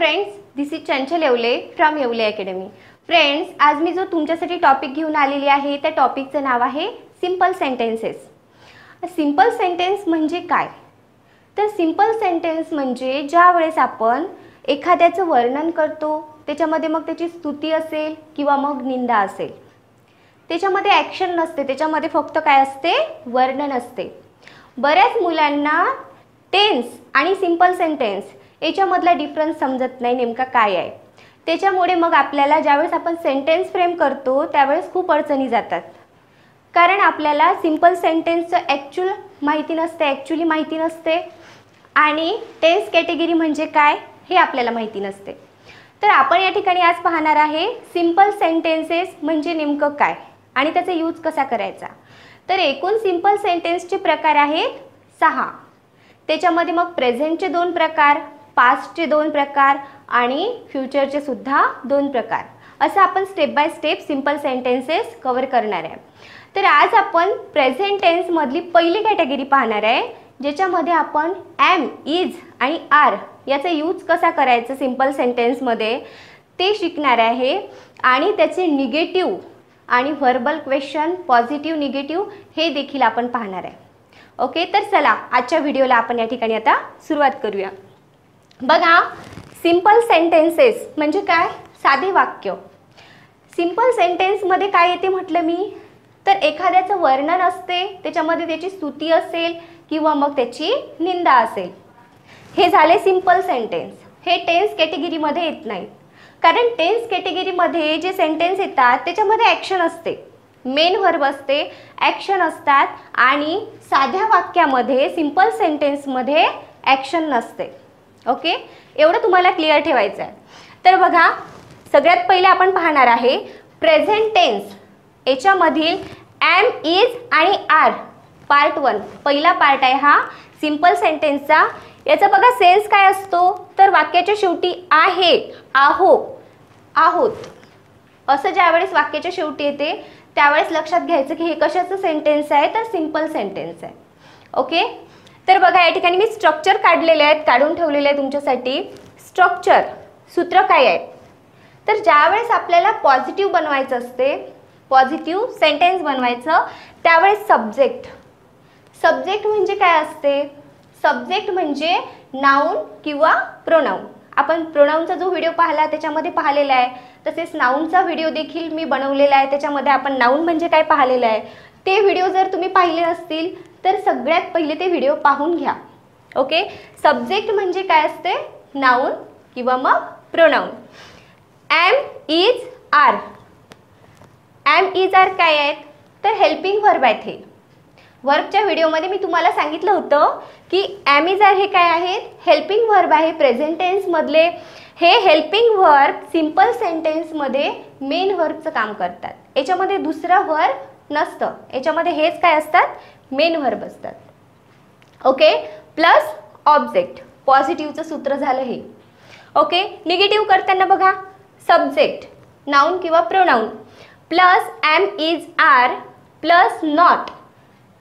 Friends, this is Chanchal Yewale from Yewale academy. Friends, आज मी जो तुमच्यासाठी टॉपिक घेऊन आलेली आहे त्या टॉपिकचं नाव आहे सिंपल सेंटेन्सेस। सिंपल सेंटेन्स म्हणजे काय? तर सिंपल सेंटेन्स म्हणजे ज्या वेळेस आपण एखाद्याचं वर्णन करतो, त्याच्यामध्ये मग त्याची स्तुती असेल किंवा मग निंदा असेल, त्याच्यामध्ये ॲक्शन नसते, त्याच्यामध्ये फक्त काय असते? वर्णन असते। बऱ्याच मुलांना टेन्स आणि सिंपल सेंटेन्स याच्यामधला डिफरन्स समजत नाही नेमका काय आहे। त्याच्यामुळे मग आपल्याला ज्यावेळेस आपण सेंटेन्स फ्रेम करतो त्यावेळेस खूप अडचणी जातात, कारण आपल्याला सिंपल सेंटेन्सचं ॲक्च्युली माहिती नसते आणि टेन्स कॅटेगरी म्हणजे काय हे आपल्याला माहिती नसते। तर आपण या ठिकाणी आज पाहणार आहे सिंपल सेंटेन्सेस म्हणजे नेमकं काय आणि त्याचा यूज कसा करायचा। तर एकूण सिंपल सेंटेन्सचे प्रकार आहेत 6। त्याच्यामध्ये मग प्रेझेंटचे 2 प्रकार, पास्टचे 2 प्रकार आणि फ्युचरचे सुद्धा 2 प्रकार, असं आपण step by step simple sentences cover करणार आहे। तर आज आपण प्रेझेंट टेन्स मधली पहिली कॅटेगरी पाहणार आहे, ज्याच्यामध्ये आपण एम, इज आणि आर याचा यूज कसा करायचा सिंपल सेंटेन्समध्ये ते शिकणार आहे आणि त्याचे निगेटिव्ह आणि व्हर्बल क्वेश्चन, पॉझिटिव्ह निगेटिव्ह हे देखील आपण पाहणार आहे। ओके, तर चला आजच्या व्हिडिओला आपण या ठिकाणी आता सुरुवात करूया। बघा, सिंपल सेंटेन्सेस म्हणजे काय? साधे वाक्य। सिंपल सेंटेन्समध्ये काय येते म्हटलं मी? तर एखाद्याचं वर्णन असते, त्याच्यामध्ये त्याची स्तुती असेल किंवा मग त्याची निंदा असेल, हे झाले सिंपल सेंटेन्स। हे टेन्स कॅटेगरीमध्ये येत नाही, कारण टेन्स कॅटेगरीमध्ये जे सेंटेन्स येतात त्याच्यामध्ये ॲक्शन असते, मेन व्हर्ब असते, ॲक्शन असतात आणि साध्या वाक्यामध्ये सिंपल सेंटेन्समध्ये ॲक्शन नसते। ओके, एवढं तुम्हाला क्लिअर ठेवायचं आहे। तर बघा, सगळ्यात पहिले आपण पाहणार आहे प्रेझेंट टेन्स, याच्यामधील एम, इज आणि आर पार्ट 1 पहिला पार्ट आहे हा सिंपल सेंटेन्सचा। याचा बघा सेन्स काय असतो? तर वाक्याच्या शेवटी आहे, आहो, आहोत असं ज्यावेळेस वाक्याच्या शेवटी येते त्यावेळेस लक्षात घ्यायचं की हे कशाचं सेंटेन्स आहे? तर सिंपल सेंटेन्स आहे। ओके, तर बघा या ठिकाणी मी स्ट्रक्चर काढलेले आहेत, काढून ठेवलेले आहे तुमच्यासाठी। स्ट्रक्चर सूत्र काय आहे? तर ज्यावेळेस आपल्याला पॉझिटिव्ह बनवायचं असते, पॉझिटिव्ह सेंटेन्स बनवायचं, त्यावेळेस सब्जेक्ट म्हणजे काय असते? सब्जेक्ट म्हणजे नाउन किंवा प्रोनाउन। आपण प्रोनाउनचा जो व्हिडिओ पाहिला त्याच्यामध्ये पाहिलेला आहे, तसेच नाउनचा व्हिडिओ देखील मी बनवलेला आहे, त्याच्यामध्ये आपण नाउन म्हणजे काय पाहिलेलं आहे। ते व्हिडिओ जर तुम्ही पाहिले असतील तर सगळ्यात पहिले ते व्हिडिओ पाहून घ्या। ओके, सब्जेक्ट म्हणजे काय असते? नाउन किंवा मग pronoun. Am, is, are. Am, is, are काय आहेत? तर हेल्पिंग व्हर्ब आहेत। हे व्हर्बच्या व्हिडिओमध्ये मी तुम्हाला सांगितलं होतं की एम, इज, आर हे काय आहेत? हेल्पिंग व्हर्ब आहे प्रेझेंट टेन्स मधले। हे हेल्पिंग व्हर्ब सिंपल सेंटेन्समध्ये मेन व्हर्बचं काम करतात, याच्यामध्ये दुसरं व्हर्ब नसतं, याच्यामध्ये हेच काय असतात? मेन व्हर्ब असतात। ओके, प्लस ऑब्जेक्ट, पॉझिटिव्हचं सूत्र झालं हे। ओके, निगेटिव्ह करताना बघा सब्जेक्ट, नाउन किंवा pronoun plus am, is, are plus not.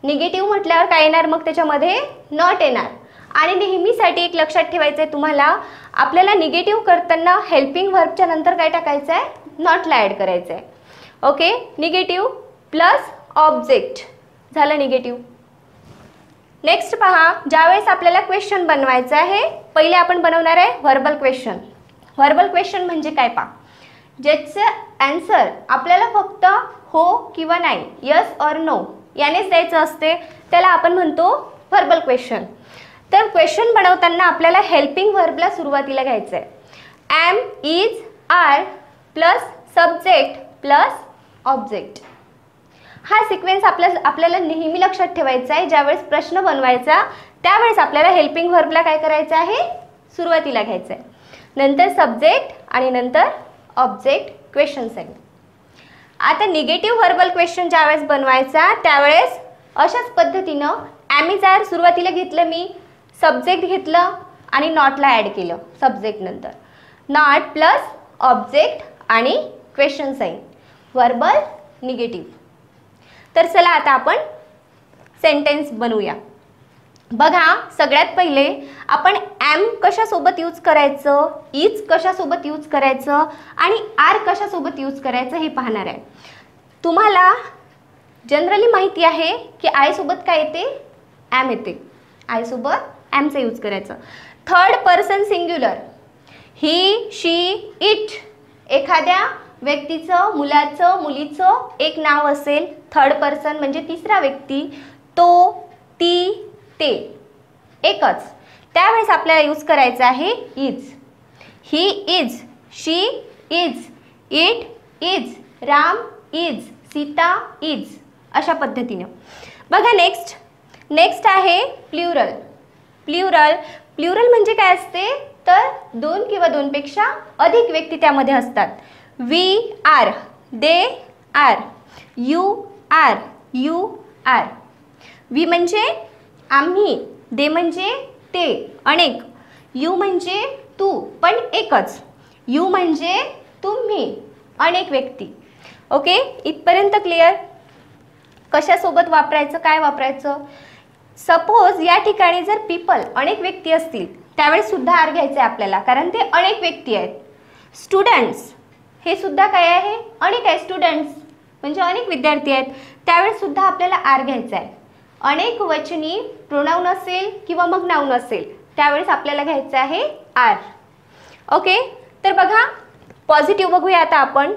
Negative म्हटल्यावर काय येणार? मग त्याच्यामध्ये नॉट येणार। आणि नेहमीसाठी एक लक्षात ठेवायचं आहे तुम्हाला, आपल्याला निगेटिव्ह करताना हेल्पिंग व्हर्बच्या नंतर काय टाकायचं आहे? नॉटला ॲड करायचं आहे। ओके, निगेटिव्ह प्लस ऑब्जेक्ट झालं निगेटिव्ह। नेक्स्ट पहा, ज्यावेळेस आपल्याला क्वेश्चन बनवायचं आहे, पहिले आपण बनवणार आहे व्हर्बल क्वेश्चन। व्हर्बल क्वेश्चन म्हणजे काय पहा? ज्याचं आन्सर आपल्याला फक्त हो किंवा नाही, यस ऑर नो यानेच द्यायचं असते, त्याला आपण म्हणतो व्हर्बल क्वेश्चन। तर क्वेश्चन बनवताना आपल्याला हेल्पिंग व्हर्बला सुरुवातीला घ्यायचं आहे। Am, is, are plus subject plus object. हा सिक्वेन्स आपल्याला नेहमी लक्षात ठेवायचा आहे। ज्यावेळेस प्रश्न बनवायचा त्यावेळेस आपल्याला हेल्पिंग व्हर्बला काय करायचं आहे? सुरुवातीला घ्यायचं आहे, नंतर सब्जेक्ट आणि नंतर ऑब्जेक्ट, क्वेश्चन साईन। आता निगेटिव्ह व्हर्बल क्वेश्चन ज्यावेळेस बनवायचा त्यावेळेस अशाच पद्धतीनं एम, इज, आर सुरुवातीला घेतलं मी, सब्जेक्ट घेतलं आणि नॉटला ॲड केलं सब्जेक्ट नंतर, नॉट प्लस ऑब्जेक्ट आणि क्वेश्चन साईन, व्हर्बल निगेटिव्ह। तर चला आता आपण सेंटेन्स बनवूया। बघा, सगळ्यात पहिले आपण एम कशासोबत यूज करायचं, इज कशासोबत यूज करायचं आणि आर कशासोबत यूज करायचं हे पाहणार आहे. तुम्हाला जनरली माहिती आहे की आय सोबत काय येते, एम येते. आय सोबत एमचं यूज करायचं. Third person singular, he, she, it. एखाद्या व्यक्तीचं, मुलाचं, मुलीचं एक नाव असेल, थर्ड पर्सन म्हणजे तिसरा व्यक्ती, तो, ती, ते एकच, त्यावेळेस आपल्याला यूज करायचं आहे is. He is, she is, it is, Ram is, Sita is, अशा पद्धतीने. बघा नेक्स्ट आहे प्ल्युरल. प्ल्युरल म्हणजे काय असते तर दोन किंवा दोनपेक्षा अधिक व्यक्ती त्यामध्ये असतात. We are, they are, you are, you are. We म्हणजे आम्ही, दे म्हणजे ते, अनेक, यू म्हणजे तू पण एकच, यू म्हणजे तुम्ही, अनेक व्यक्ती. ओके, इथपर्यंत क्लिअर. कशासोबत वापरायचं, काय वापरायचं. सपोज या ठिकाणी जर पीपल अनेक व्यक्ती असतील त्यावेळेस सुद्धा आर घ्यायचं आहे आपल्याला, कारण ते अनेक व्यक्ती आहेत. स्टुडंट्स हे सुद्धा काय आहे, अनेक आहे. स्टुडंट्स म्हणजे अनेक विद्यार्थी आहेत, त्यावेळेस सुद्धा आपल्याला आर घ्यायचा आहे. अनेक वचनी प्रोनाउन असेल किंवा मग नाउन असेल त्यावेळेस आपल्याला घ्यायचं आहे आर. ओके, तर बघा पॉझिटिव्ह बघूया आता आपण.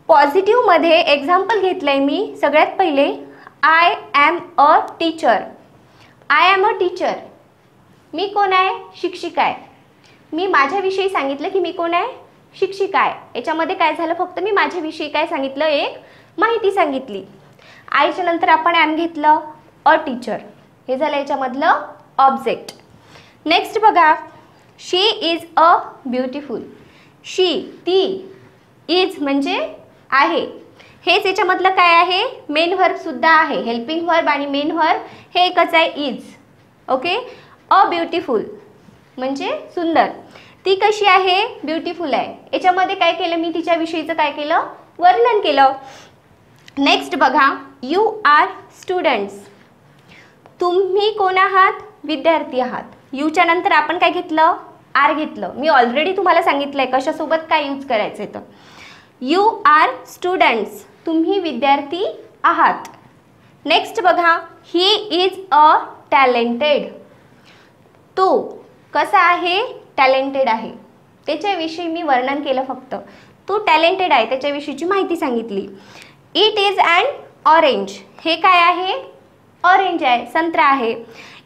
पॉझिटिव्हमध्ये एक्झाम्पल घेतलं आहे मी. सगळ्यात पहिले I am a teacher. I am a teacher, मी कोण आहे, शिक्षिका आहे. मी माझ्याविषयी सांगितलं की मी कोण आहे, शिक्षिका आहे. याच्यामध्ये काय झालं, फक्त मी माझ्याविषयी काय सांगितलं, एक माहिती सांगितली. आयच्या नंतर आपण ॲम घेतलं, अ टीचर, हे झालं याच्यामधलं ऑब्जेक्ट. नेक्स्ट बघा, शी इज अ ब्युटिफुल. शी, ती, इज म्हणजे आहे, हेच याच्यामधलं काय आहे, मेन व्हर्ब सुद्धा आहे. हेल्पिंग व्हर्ब आणि मेन व्हर्ब हे एकच आहे, इज. ओके, अ ब्युटिफुल म्हणजे सुंदर. ती कशी आहे, ब्युटिफुल आहे. याच्यामध्ये काय केलं मी, तिच्याविषयीचं काय केलं, वर्णन केलं. नेक्स्ट बघा, यू आर स्टुडंट्स. तुम्ही कोण आहात, विद्यार्थी आहात. यूच्या नंतर आपण काय घेतलं, आर घेतलं. मी ऑलरेडी तुम्हाला सांगितलं आहे कशासोबत काय यूज करायचं आहे. तर यू आर स्टुडंट्स, तुम्ही विद्यार्थी आहात. नेक्स्ट बघा, ही इज अ टॅलेंटेड. तो कसा आहे, टॅलेंटेड आहे. त्याच्याविषयी मी वर्णन केलं फक्त. तो टॅलेंटेड आहे त्याच्याविषयीची माहिती सांगितली. It is an orange. हे काय आहे, ऑरेंज आहे, संत्रा आहे.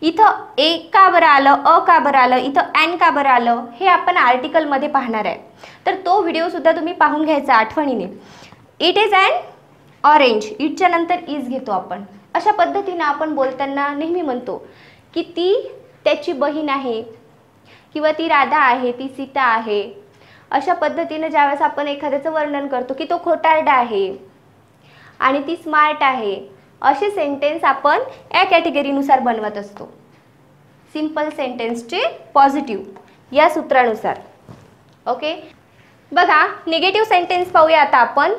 इथं ए का बरं आलं, अ का बरं आलं, इथं ॲन का बरं आलं, हे आपण आर्टिकलमध्ये पाहणार आहे. तर तो व्हिडिओसुद्धा तुम्ही पाहून घ्यायचा आठवणीने. इट इज अन ऑरेंज, इटच्या नंतर इज घेतो आपण. अशा पद्धतीनं आपण बोलताना नेहमी म्हणतो की ती त्याची बहीण आहे किंवा ती राधा आहे, ती सीता आहे. अशा पद्धतीनं ज्यावेळेस आपण एखाद्याचं वर्णन करतो की तो खोटारडा आहे आणि ती स्मार्ट आहे, असे सेंटेन्स आपण या कॅटेगरीनुसार बनवत असतो. सिंपल सेंटेन्सचे पॉझिटिव्ह या सूत्रानुसार. ओके, बघा निगेटिव्ह सेंटेन्स पाहूया आता आपण.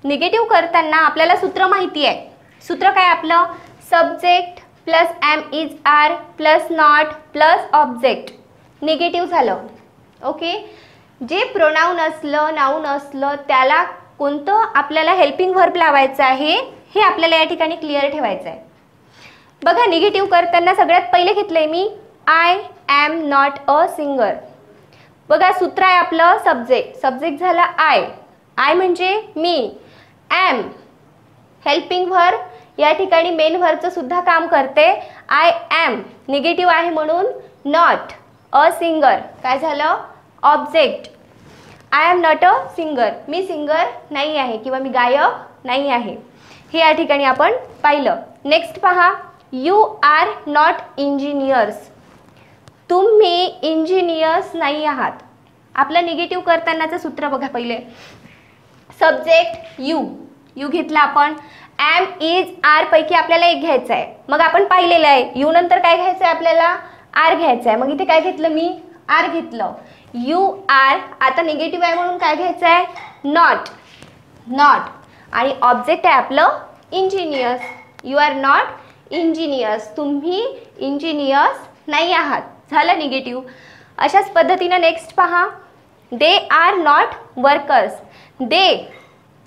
निगेटिव्ह करताना आपल्याला सूत्र माहिती आहे. सूत्र काय आपलं, subject plus am is are plus not plus object. Negative झालं. ओके, जे प्रोनाउन असलं, नाउन असलं, त्याला कोणतं आपल्याला हेल्पिंग व्हर्ब लावायचं आहे हे आपल्याला या ठिकाणी क्लिअर ठेवायचं आहे. बघा निगेटिव्ह करताना सगळ्यात पहिले घेतलंय मी, I am not a singer. बघा सूत्र आहे आपलं सब्जेक्ट झाला आय. आय म्हणजे मी. ॲम हेल्पिंग व्हर्ब, या ठिकाणी मेन व्हर्बचं सुद्धा काम करते. आय ॲम निगेटिव्ह आहे म्हणून नॉट अ सिंगर काय झालं, object. I am not a singer, मी सिंगर नाही आहे किंवा मी गायक नाही आहे, हे या ठिकाणी आपण पाहिलं. नेक्स्ट पहा, यू आर नॉट इंजिनियर्स. तुम्ही इंजिनियर्स नाही आहात. आपलं निगेटिव्ह करतानाचं सूत्र बघा पहिले. सब्जेक्ट यू घेतला आपण. ॲम इज आर पैकी आपल्याला एक घ्यायचं आहे. मग आपण पाहिलेलं आहे यू नंतर काय घ्यायचं आहे आपल्याला, आर घ्यायचं आहे. मग इथे काय घेतलं मी, आर घेतलं. यू आर आता निगेटिव्ह आहे म्हणून काय घ्यायचं आहे, नॉट. आणि ऑब्जेक्ट आहे आपलं engineers. You are not engineers, तुम्ही इंजिनियर्स नाही आहात, झालं निगेटिव्ह. अशाच पद्धतीनं नेक्स्ट पहा, they are not workers. They,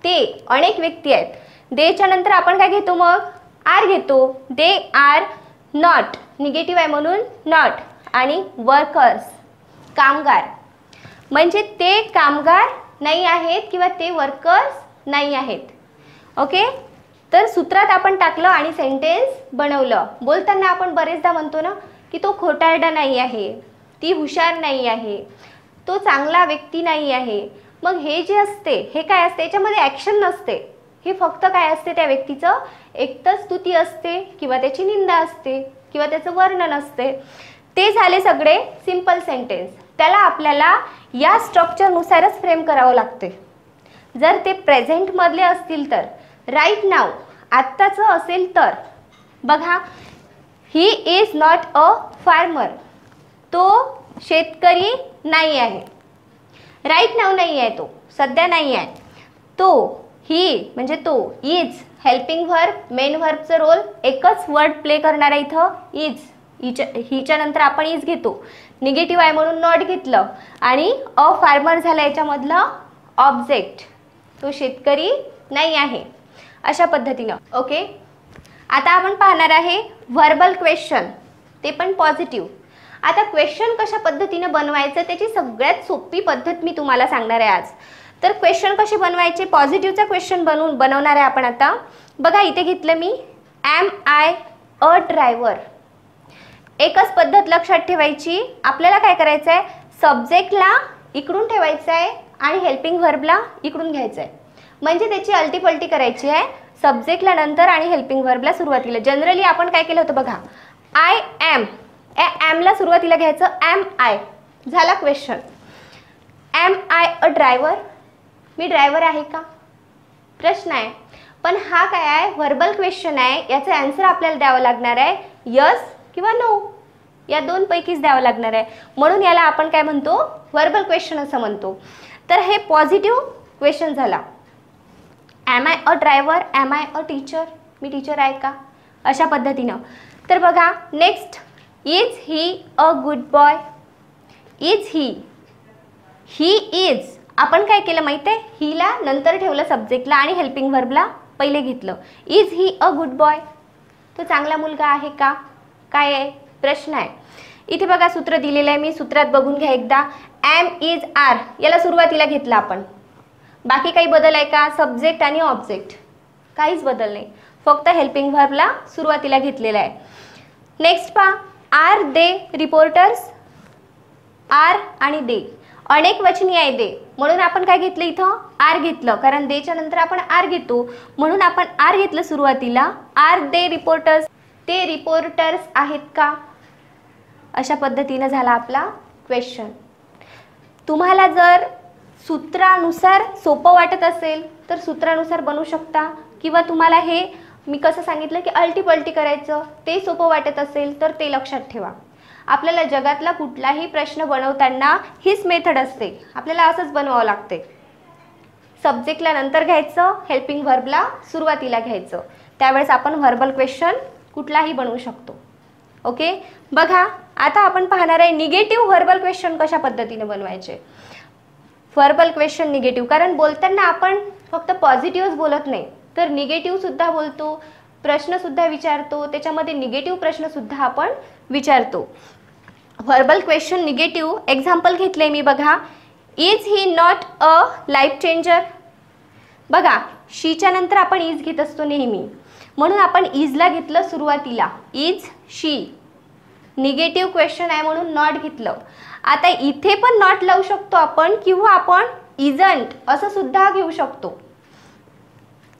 ते अनेक व्यक्ती आहेत. देच्या नंतर आपण काय घेतो मग, आर घेतो. दे आर नॉट, निगेटिव्ह आहे म्हणून नॉट, आणि वर्कर्स कामगार, म्हणजे ते कामगार नाही आहेत किंवा ते वर्कर्स नाही आहेत. ओके, तर सूत्रात आपण टाकलं आणि सेंटेन्स बनवलं. बोलताना आपण बरेचदा म्हणतो ना की तो खोटारडा नाही आहे, ती हुशार नाही आहे, तो चांगला व्यक्ती नाही आहे. मग हे जे असते हे काय असते, याच्यामध्ये ॲक्शन नसते. हे फक्त काय असते, त्या व्यक्तीचं एकतर स्तुती असते किंवा त्याची निंदा असते किंवा त्याचं वर्णन असते. ते झाले सगळे सिंपल सेंटेन्स. त्याला आपल्याला या स्ट्रक्चरनुसारच फ्रेम करावं लागते. जर ते प्रेझेंटमधले असतील तर, राईट नाव आत्ताचं असेल तर, बघा, he is not a farmer, तो शेतकरी नाही आहे. राईट नाव नाही आहे, तो सध्या नाही आहे. तो, ही म्हणजे तो, इज हेल्पिंग व्हर्ब, मेन व्हर्बचं रोल एकच वर्ड प्ले करणार आहे इथं, इज. हिच्या नंतर आपण इज घेतो. निगेटिव्ह आहे म्हणून नॉट घेतलं, आणि अ फार्मर झालं याच्यामधलं ऑब्जेक्ट, तो शेतकरी नाही आहे. अशा पद्धतीनं. ओके, आता आपण पाहणार आहे व्हर्बल क्वेश्चन, ते पण पॉझिटिव्ह. आता क्वेश्चन कशा पद्धतीने बनवायचं त्याची सगळ्यात सोपी पद्धत मी तुम्हाला सांगणार आहे आज. तर क्वेश्चन कसे बनवायचे, पॉझिटिव्हचा क्वेश्चन बनवणार आहे आपण आता. बघा इथे घेतलं मी, ॲम आय अ ड्रायव्हर. एकच पद्धत लक्षात ठेवायची. आपल्याला काय करायचं आहे, सब्जेक्टला इकडून ठेवायचं आहे आणि हेल्पिंग व्हर्बला इकडून घ्यायचं आहे. म्हणजे त्याची अल्टीपल्टी करायची आहे, सब्जेक्टला नंतर आणि हेल्पिंग व्हर्बला सुरुवातीला. जनरली आपण काय केलं होतं बघा, आय ॲम, ॲमला सुरुवातीला घ्यायचं, ॲम आय, झाला question. Am I a driver, me driver आहे का, प्रश्न आहे. पण हा काय आहे, व्हर्बल क्वेश्चन आहे. याचं आन्सर आपल्याला द्यावं लागणार आहे, यस किंवा नो, या दोनपैकीच द्यावं लागणार आहे. म्हणून याला आपण काय म्हणतो, व्हर्बल क्वेश्चन असं म्हणतो. तर हे पॉझिटिव्ह क्वेश्चन झाला. Am I a driver, am I a teacher, me teacher आहे का, अशा पद्धतीनं. तर बघा next, is he a good boy. Is he is, आपण काय केलं माहिती आहे, हीला नंतर ठेवलं सब्जेक्टला आणि हेल्पिंग व्हर्बला पहिले घेतलं. Is he a good boy, तो चांगला मुलगा आहे का, काय आहे, प्रश्न आहे. इथे बघा सूत्र दिलेलं आहे, मी सूत्रात बघून घ्या एकदा. ॲम इज आर, याला सुरुवातीला घेतलं आपण. बाकी काही बदल आहे का, सब्जेक्ट आणि ऑब्जेक्ट काहीच बदल नाही, फक्त हेल्पिंग व्हर्बला सुरुवातीला घेतलेला आहे. नेक्स्ट पहा, आर दे रिपोर्टर्स. आर आणि दे अनेक वचनी आहे दे, म्हणून आपण काय घेतलं इथं, आर घेतलं. कारण देच्या नंतर आपण आर घेतो म्हणून आपण आर घेतलं सुरुवातीला. आर दे रिपोर्टर्स, ते रिपोर्टर्स आहेत का, अशा पद्धतीनं झाला आपला क्वेश्चन. तुम्हाला जर सूत्रानुसार सोपं वाटत असेल तर सूत्रानुसार बनवू शकता, किंवा तुम्हाला हे मी कसं सांगितलं की अल्टीपल्टी करायचं ते सोपं वाटत असेल तर ते लक्षात ठेवा. आपल्याला जगातला कुठलाही प्रश्न बनवताना हीच मेथड असते, आपल्याला असंच बनवावं लागते. सब्जेक्टला नंतर घ्यायचं, हेल्पिंग व्हर्बला सुरुवातीला घ्यायचं, त्यावेळेस आपण व्हर्बल क्वेश्चन कुठलाही बनवू शकतो. ओके, बघा आता आपण पाहणार आहे निगेटिव्ह व्हर्बल क्वेश्चन कशा पद्धतीने बनवायचे. व्हर्बल क्वेश्चन निगेटिव्ह, कारण बोलताना आपण फक्त पॉझिटिव्हच बोलत नाही तर निगेटिव्ह सुद्धा बोलतो, प्रश्नसुद्धा विचारतो, त्याच्यामध्ये निगेटिव्ह प्रश्नसुद्धा आपण विचारतो. व्हर्बल क्वेश्चन निगेटिव्ह एक्झाम्पल घेतले मी. बघा, is he not a life changer. बघा शीच्या नंतर आपण इज घेत असतो नेहमी, म्हणून आपण इजला घेतलं सुरुवातीला, इज शी. निगेटिव्ह क्वेश्चन आहे म्हणून नॉट घेतलं. आता इथे पण नॉट लावू शकतो आपण, किंवा आपण इजंट असं सुद्धा घेऊ शकतो,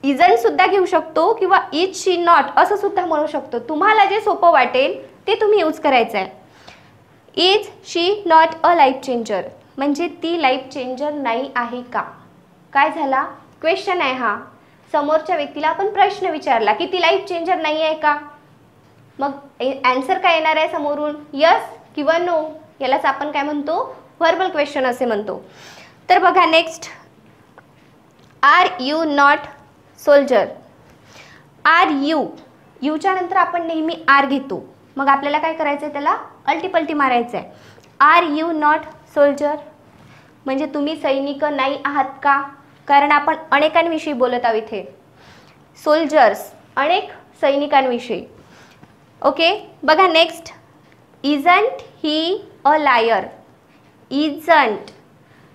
इजंट सुद्धा घेऊ शकतो, किंवा इज शी नॉट असं सुद्धा म्हणू शकतो. तुम्हाला जे सोपं वाटेल ते तुम्ही यूज करायचं आहे. Is she not a life changer म्हणजे ती लाईफ चेंजर नाही आहे का, काय झाला, क्वेश्चन आहे हा. समोरच्या व्यक्तीला आपण प्रश्न विचारला की ती लाईफ चेंजर नाही आहे का, मग आन्सर काय येणार आहे समोरून, यस किंवा नो. यालाच आपण काय म्हणतो, व्हर्बल क्वेश्चन असे म्हणतो. तर बघा next, are you not soldier. Are you यूच्या नंतर आपण नेहमी आर घेतो, मग आपल्याला काय करायचं आहे, त्याला अल्टीपल्टी मारायचं आहे. आर यू नॉट सोल्जर, म्हणजे तुम्ही सैनिक नाही आहात का? कारण आपण अनेकांविषयी बोलत आहोत इथे. सोल्जर्स, अनेक सैनिकांविषयी. ओके, बघा next. Isn't he a liar. Isn't,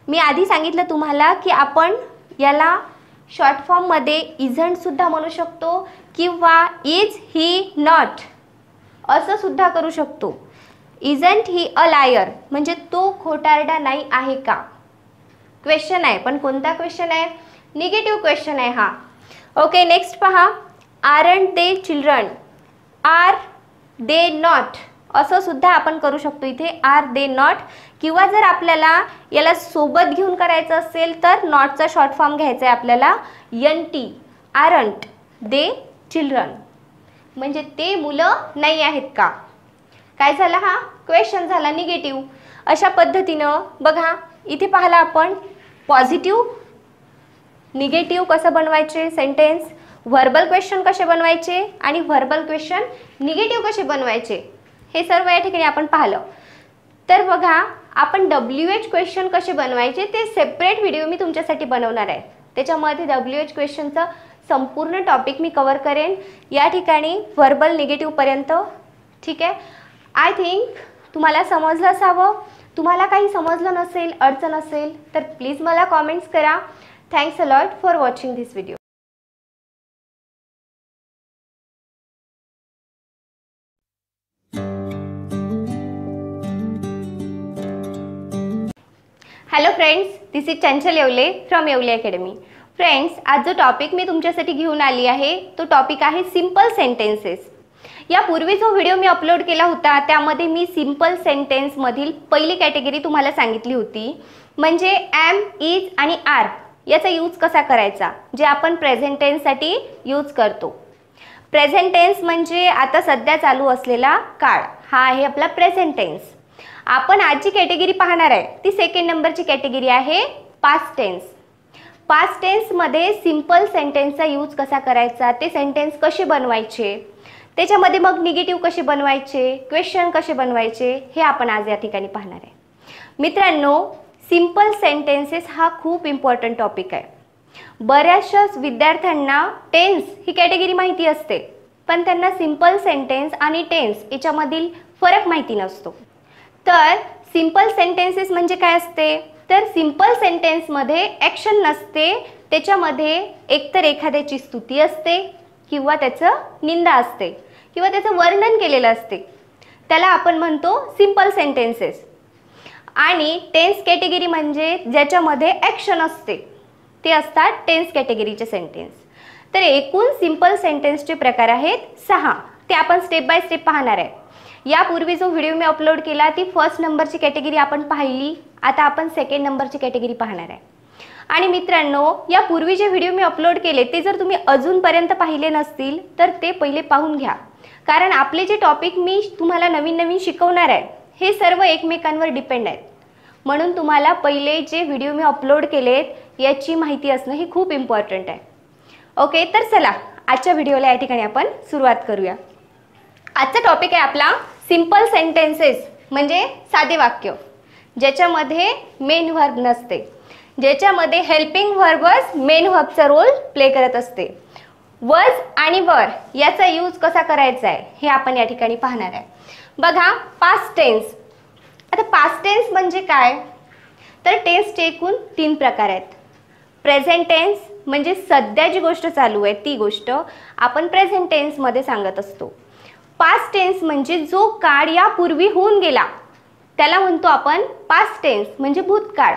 मी आधी सांगितलं तुम्हाला की आपण याला शॉर्ट फॉर्ममध्ये इजंटसुद्धा म्हणू शकतो किंवा इज ही नॉट असं सुद्धा करू शकतो. इजंट ही अ लायर म्हणजे तो खोटारडा नाही आहे का? क्वेश्चन आहे, पण कोणता क्वेश्चन आहे? निगेटिव्ह क्वेश्चन आहे हा. ओके, नेक्स्ट पहा. Aren't they children. Are they not असं सुद्धा आपण करू शकतो इथे. आर दे नॉट, किंवा जर आपल्याला याला सोबत घेऊन करायचं असेल तर नॉटचा शॉर्ट फॉर्म घ्यायचा आहे आपल्याला, NT. आरंट दे चिल्ड्रन म्हणजे ते मुलं नाही आहेत का? काय झाला हा? क्वेश्चन झाला निगेटिव्ह. अशा पद्धतीनं बघा इथे पाहिला आपण पॉझिटिव्ह निगेटिव्ह कसं बनवायचे सेंटेन्स, व्हर्बल क्वेश्चन कसे बनवायचे आणि व्हर्बल क्वेश्चन निगेटिव्ह कसे बनवायचे, हे सर्व या ठिकाणी आपण पाहिलं. तर बघा आपण WH क्वेश्चन कसे बनवायचे ते सेपरेट व्हिडिओ मी तुमच्यासाठी बनवणार आहे. त्याच्यामध्ये WH क्वेश्चनचं संपूर्ण टॉपिक मी कवर करेन या ठिकाणी व्हर्बल निगेटिव्हपर्यंत. ठीक आहे. आय थिंक तुम्हाला समजलं असावं. तुम्हाला काही समजलं नसेल, अडचण असेल तर प्लीज मला कॉमेंट्स करा. Thanks a lot for watching this video. Hello friends, this is Chanchal Yewale from Yewale academy. Friends, आज जो टॉपिक मी तुमच्यासाठी घेऊन आली आहे तो टॉपिक आहे सिम्पल सेंटेन्सेस. यापूर्वी जो व्हिडिओ मी अपलोड केला होता त्यामध्ये मी सिम्पल सेंटेन्समधील पहिली कॅटेगरी तुम्हाला सांगितली होती, म्हणजे ॲम, इज आणि आर याचा यूज कसा करायचा, जे आपण प्रेझेंट टेन्ससाठी यूज करतो. प्रेझेंट टेन्स म्हणजे आता सध्या चालू असलेला काळ, हा आहे आपला प्रेझेंट टेन्स. आपण आजची कॅटेगरी पाहणार आहे ती सेकंड नंबरची कॅटेगरी आहे पास्ट टेन्स. पास्ट टेन्समध्ये सिम्पल सेंटेन्सचा यूज कसा करायचा, ते सेंटेन्स कसे बनवायचे, त्याच्यामध्ये मग निगेटिव्ह कसे बनवायचे, क्वेश्चन कसे बनवायचे, हे आपण आज या ठिकाणी पाहणार आहे. मित्रांनो, सिम्पल सेंटेन्सेस हा खूप इम्पॉर्टंट टॉपिक आहे. बऱ्याचशा विद्यार्थ्यांना टेन्स ही कॅटेगरी माहिती असते, पण त्यांना सिम्पल सेंटेन्स आणि टेन्स याच्यामधील फरक माहिती नसतो. तर सिम्पल सेंटेन्सेस म्हणजे काय असते, तर सिम्पल सेंटेन्समध्ये ॲक्शन नसते, त्याच्यामध्ये एकतर एखाद्याची स्तुती असते किंवा त्याचं निंदा असते किंवा त्याचं वर्णन केलेलं असते, त्याला आपण म्हणतो सिम्पल सेंटेन्सेस. आणि टेन्स कॅटेगरी म्हणजे ज्याच्यामध्ये ॲक्शन असते ते असतात टेन्स कॅटेगरीचे सेंटेन्स. तर एकूण सिम्पल सेंटेन्सचे प्रकार आहेत 6, ते आपण स्टेप बाय स्टेप पाहणार आहे. यापूर्वी जो व्हिडिओ मी अपलोड केला ती फर्स्ट नंबरची कॅटेगरी आपण पाहिली, आता आपण सेकंड नंबरची कॅटेगरी पाहणार आहे. आणि मित्रांनो, यापूर्वी जे व्हिडिओ मी अपलोड केले ते जर तुम्ही अजूनपर्यंत पाहिले नसतील तर ते पहिले पाहून घ्या, कारण आपले जे टॉपिक मी तुम्हाला नवीन नवीन शिकवणार आहे हे सर्व एकमेकांवर डिपेंड आहेत. म्हणून तुम्हाला पहिले जे व्हिडिओ मी अपलोड केलेत याची माहिती असणं ही खूप इम्पॉर्टंट आहे. ओके, तर चला आजच्या व्हिडिओला या ठिकाणी आपण सुरुवात करूया. आजचा टॉपिक आहे आपला सिम्पल सेंटेन्सेस म्हणजे साधे वाक्य, ज्याच्यामध्ये मेन व्हर्ब नसते, ज्याच्यामध्ये हेल्पिंग व्हर्बच मेन व्हर्बचा रोल प्ले करत असते. वज आणि वर याचा यूज कसा करायचा आहे हे आपण या ठिकाणी पाहणार आहे. बघा पास्ट टेन्स. आता पास्ट टेन्स म्हणजे काय, तर टेन्सचे एकूण 3 प्रकार आहेत. प्रेझेंट टेन्स म्हणजे सध्या जी गोष्ट चालू आहे ती गोष्ट आपण प्रेझेंट टेन्समध्ये सांगत असतो. पास्ट टेन्स म्हणजे जो काळ यापूर्वी होऊन गेला त्याला म्हणतो आपण पास्ट टेन्स म्हणजे भूतकाळ.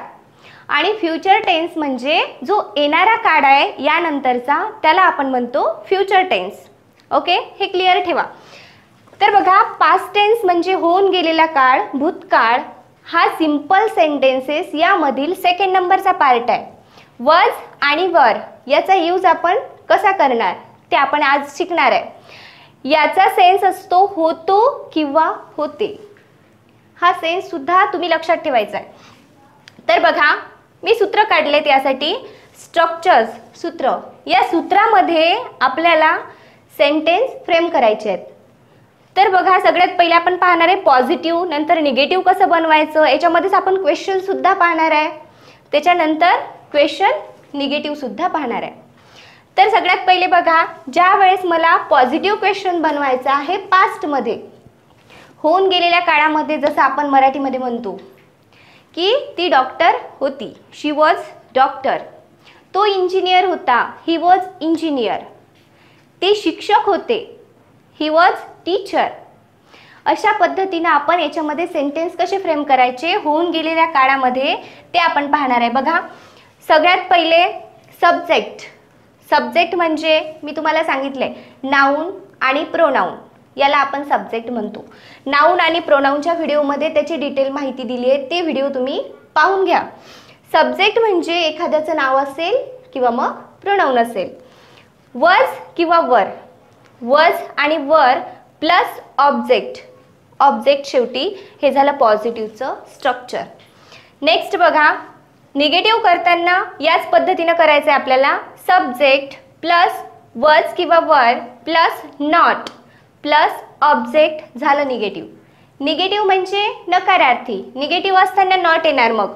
आणि फ्युचर टेन्स म्हणजे जो येणारा काळ आहे यानंतरचा त्याला आपण म्हणतो फ्युचर टेन्स. ओके, हे क्लिअर ठेवा. तर बघा, पास्ट टेन्स म्हणजे होऊन गेलेला काळ, भूतकाळ, हा सिम्पल सेंटेन्सेस यामधील सेकंड नंबरचा पार्ट आहे. वज आणि वर याचा यूज आपण कसा करणार ते आपण आज शिकणार आहे. याचा सेन्स असतो होतो किंवा होते. हा सेन्स सुद्धा तुम्ही लक्षात ठेवायचा आहे. तर बघा, मी सूत्र काढले त्यासाठी. स्ट्रक्चर्स, सूत्र. या सूत्रामध्ये आपल्याला सेंटेन्स फ्रेम करायचे आहेत. तर बघा, सगळ्यात पहिले आपण पाहणार आहे पॉझिटिव्ह, नंतर निगेटिव्ह कसं बनवायचं, याच्यामध्येच आपण क्वेश्चन सुद्धा पाहणार आहे, त्याच्यानंतर क्वेश्चन निगेटिव्ह सुद्धा पाहणार आहे. तर सगळ्यात पहिले बघा, ज्या वेळेस मला पॉझिटिव्ह क्वेश्चन बनवायचा आहे पास्टमध्ये, होऊन गेलेल्या काळामध्ये, जसं आपण मराठीमध्ये म्हणतो की ती डॉक्टर होती, शी वॉज डॉक्टर. तो इंजिनियर होता, ही वॉज इंजिनियर. ते शिक्षक होते, ही वॉज टीचर. अशा पद्धतीनं आपण याच्यामध्ये सेंटेन्स कसे फ्रेम करायचे होऊन गेलेल्या काळामध्ये ते आपण पाहणार आहे. बघा, सगळ्यात पहिले सब्जेक्ट. सब्जेक्ट म्हणजे मी तुम्हाला सांगितलंय नाऊन आणि प्रोनाऊन, याला आपण सब्जेक्ट म्हणतो. नाऊन आणि प्रोनाऊनच्या व्हिडिओमध्ये त्याची डिटेल माहिती दिली आहे, ते व्हिडिओ तुम्ही पाहून घ्या. सब्जेक्ट म्हणजे एखाद्याचं नाव असेल किंवा मग प्रोनाऊन असेल. वॉज किंवा वर, वॉज आणि वर प्लस ऑब्जेक्ट, ऑब्जेक्ट शेवटी, हे झालं पॉझिटिव्हचं स्ट्रक्चर. नेक्स्ट बघा, निगेटिव्ह करताना याच पद्धतीनं करायचं आहे आपल्याला. सब्जेक्ट प्लस वॉज किंवा वर प्लस नॉट प्लस ऑब्जेक्ट झालं निगेटिव्ह. निगेटिव्ह म्हणजे नकारार्थी, निगेटिव्ह असताना नॉट येणार मग.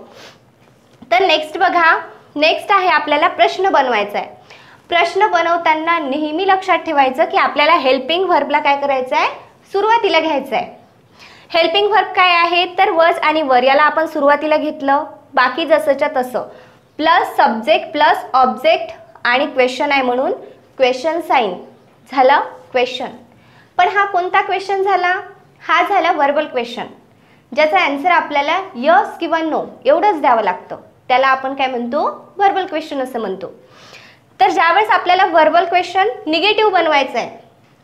तर नेक्स्ट बघा, नेक्स्ट आहे आपल्याला प्रश्न बनवायचा आहे. प्रश्न बनवताना नेहमी लक्षात ठेवायचं की आपल्याला हेल्पिंग व्हर्बला काय करायचं आहे, सुरुवातीला घ्यायचं आहे. हेल्पिंग व्हर्ब काय आहे, तर वॉज आणि वर याला आपण सुरुवातीला घेतलं, बाकी जसंच्या तसं. प्लस सब्जेक्ट प्लस ऑब्जेक्ट आणि क्वेश्चन आहे म्हणून क्वेश्चन साईन झालं क्वेश्चन. पण हा कोणता क्वेश्चन झाला, हा झाला वर्बल क्वेश्चन, ज्याचा आन्सर आपल्याला यस किंवा नो एवढंच द्यावं लागतं. त्याला आपण काय म्हणतो, वर्बल क्वेश्चन असं म्हणतो. तर ज्यावेळेस आपल्याला वर्बल क्वेश्चन निगेटिव्ह बनवायचं आहे,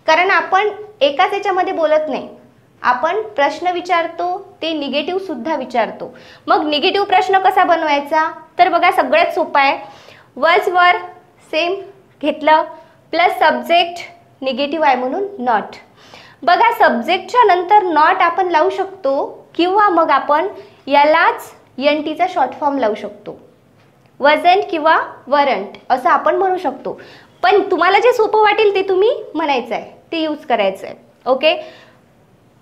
कारण आपण एकाच याच्यामध्ये बोलत नाही, आपण प्रश्न विचारतो, ते निगेटिव्ह सुद्धा विचारतो. मग निगेटिव्ह प्रश्न कसा बनवायचा, तर बघा सगळ्यात सोपा आहे. वॉज वर सेम घेतलं, प्लस सब्जेक्ट निगेटिव्ह आहे म्हणून नॉट. बघा, सब्जेक्टच्या नंतर नॉट आपण लावू शकतो किंवा मग आपण यालाच एनटीचा शॉर्ट फॉर्म लावू शकतो. वजंट किंवा वरंट असं आपण म्हणू शकतो. पण तुम्हाला जे सोपं वाटेल ते तुम्ही म्हणायचं आहे, ते यूज करायचं आहे. Okay,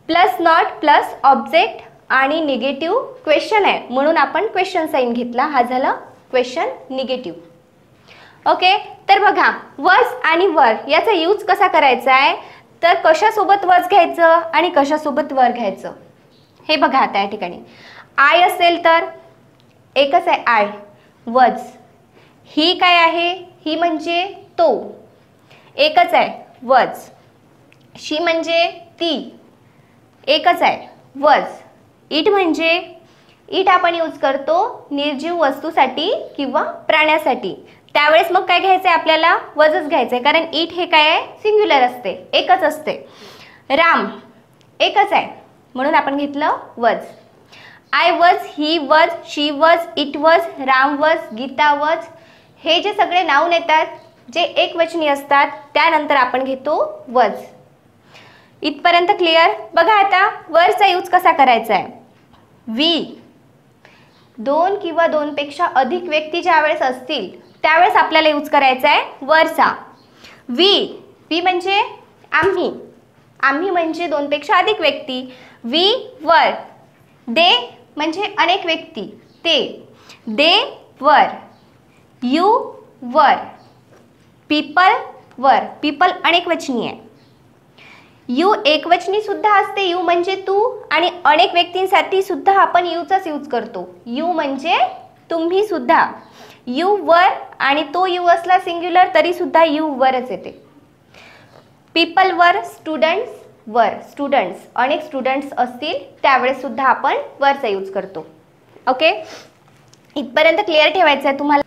plus not plus object आणि निगेटिव्ह क्वेश्चन आहे म्हणून आपण क्वेश्चन साईन घेतला, हा झाला क्वेश्चन निगेटिव्ह. ओके, तर बघा, वॉज आणि वर याचा यूज कसा करायचा आहे, तर कशासोबत वॉज घ्यायचं आणि कशासोबत वर घ्यायचं हे बघा. आता या ठिकाणी आय असेल तर एकच आहे आय, वॉज. ही काय आहे, ही म्हणजे तो, एकच आहे वॉज. शी म्हणजे ती, एकच आहे वॉज. इट म्हणजे, इट आपण यूज करतो निर्जीव वस्तूसाठी किंवा प्राण्यासाठी, त्यावेळेस मग काय घ्यायचं आहे आपल्याला, वॉजच घ्यायचं आहे, कारण इट हे काय आहे, सिंग्युलर असते, एकच असते. राम एकच आहे म्हणून आपण घेतलं was. I was, he was, she was, it was, Ram was, Geeta was, हे जे सगळे नाऊन येतात जे एकवचनी असतात त्यानंतर आपण घेतो वॉज. इथपर्यंत क्लिअर. बघा आता वरचा यूज कसा करायचा आहे. वी, दोन किंवा दोनपेक्षा अधिक व्यक्ती ज्या वेळेस असतील त्यावेळेस आपल्याला यूज करायचा आहे वरचा. वी, वी म्हणजे आम्ही, आम्ही म्हणजे दोनपेक्षा अधिक व्यक्ती. We were. दे म्हणजे अनेक व्यक्ती, ते. दे वर. You were. People were, people अनेकवचनी आहे. यू एकवचनी सुद्धा असते, यू म्हणजे तू, आणि अनेक व्यक्तींसाठी सुद्धा आपण यूचाच यूज करतो. यू म्हणजे तुम्ही सुद्धा. यू वर, आणि तो यू असला सिंग्युलर तरी सुद्धा यू वरच येते. पीपल वर, स्टुडंट्स वर, स्टुडंट्स अनेक स्टुडंट्स असतील त्यावेळेस सुद्धा आपण वरचा यूज करतो. ओके, इथपर्यंत क्लिअर ठेवायचं आहे तुम्हाला.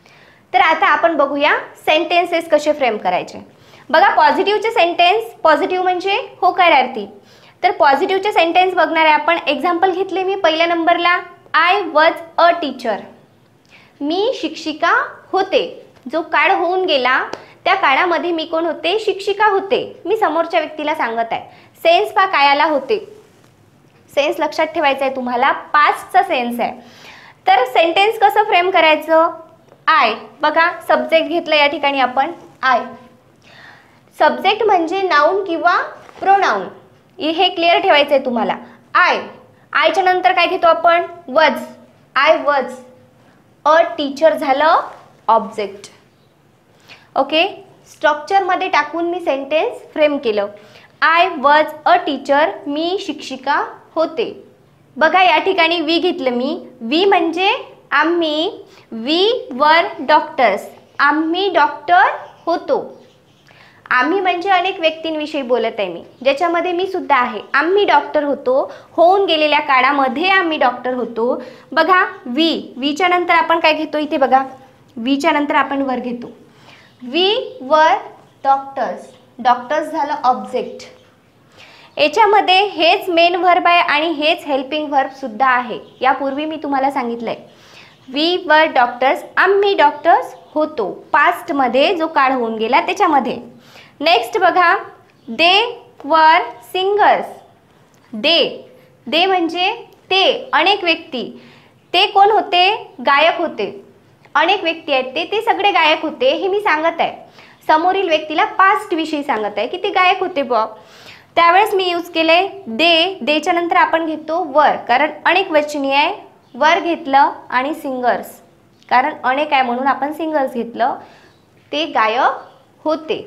तर आता आपण बघूया सेंटेन्सेस कसे फ्रेम करायचे. बघा, पॉझिटिव्हचे सेंटेन्स, पॉझिटिव्ह म्हणजे होकारार्थी. तर पॉझिटिव्हचे सेंटेन्स बघणार आहे आपण. एक्झाम्पल घेतले मी पहिल्या नंबरला, आय वॉज अ टीचर. मी शिक्षिका होते. जो काळ होऊन गेला त्या काळामध्ये मी कोण होते, शिक्षिका होते. मी समोरच्या व्यक्तीला सांगत आहे. सेन्स पा कायाला होते, सेन्स लक्षात ठेवायचा आहे तुम्हाला, पास्टचा सेन्स आहे. तर सेंटेन्स कसं फ्रेम करायचं. आय, बघा सब्जेक्ट घेतलं या ठिकाणी आपण आय. सब्जेक्ट म्हणजे नाउन किंवा प्रोनाउन, हे क्लिअर ठेवायचं आहे तुम्हाला. आयच्या नंतर काय घेतो आपण? Was. I was a teacher झालं ऑब्जेक्ट. ओके, स्ट्रक्चरमध्ये टाकून मी सेंटेन्स फ्रेम केलं. आय वॉज अ टीचर, मी शिक्षिका होते. बघा या ठिकाणी वी घेतलं मी. वी म्हणजे आम्ही. वी वर डॉक्टर्स, आम्ही डॉक्टर होतो. आम्ही म्हणजे अनेक व्यक्तींविषयी बोलत आहे मी, ज्याच्यामध्ये मी सुद्धा आहे. आम्ही डॉक्टर होतो, होऊन गेलेल्या काळामध्ये आम्ही डॉक्टर होतो. बघा वीच्या नंतर आपण काय घेतो इथे बघा, वीच्या नंतर आपण वर घेतो. वी वर डॉक्टर्स, डॉक्टर्स झालं ऑब्जेक्ट. याच्यामध्ये हेच मेन व्हर्ब आहे आणि हेच हेल्पिंग व्हर्ब सुद्धा आहे. यापूर्वी मी तुम्हाला सांगितलंय. वी वर डॉक्टर्स, आम्ही डॉक्टर्स होतो. पास्टमध्ये जो काळ होऊन गेला त्याच्यामध्ये. नेक्स्ट बघा, दे वर सिंगर्स. दे म्हणजे ते, अनेक व्यक्ती. ते कोण होते? गायक होते. अनेक व्यक्ती आहेत ते सगळे गायक होते, हे मी सांगत आहे. समोरील व्यक्तीला पास्ट विषयी सांगत आहे की ते गायक होते बॉ. त्यावेळेस मी यूज केले देच्या नंतर आपण घेतो वर, कारण अनेक वचनी आहे. वर घेतलं आणि सिंगर्स, कारण अनेक आहे म्हणून आपण सिंगर्स घेतलं. ते गायक होते.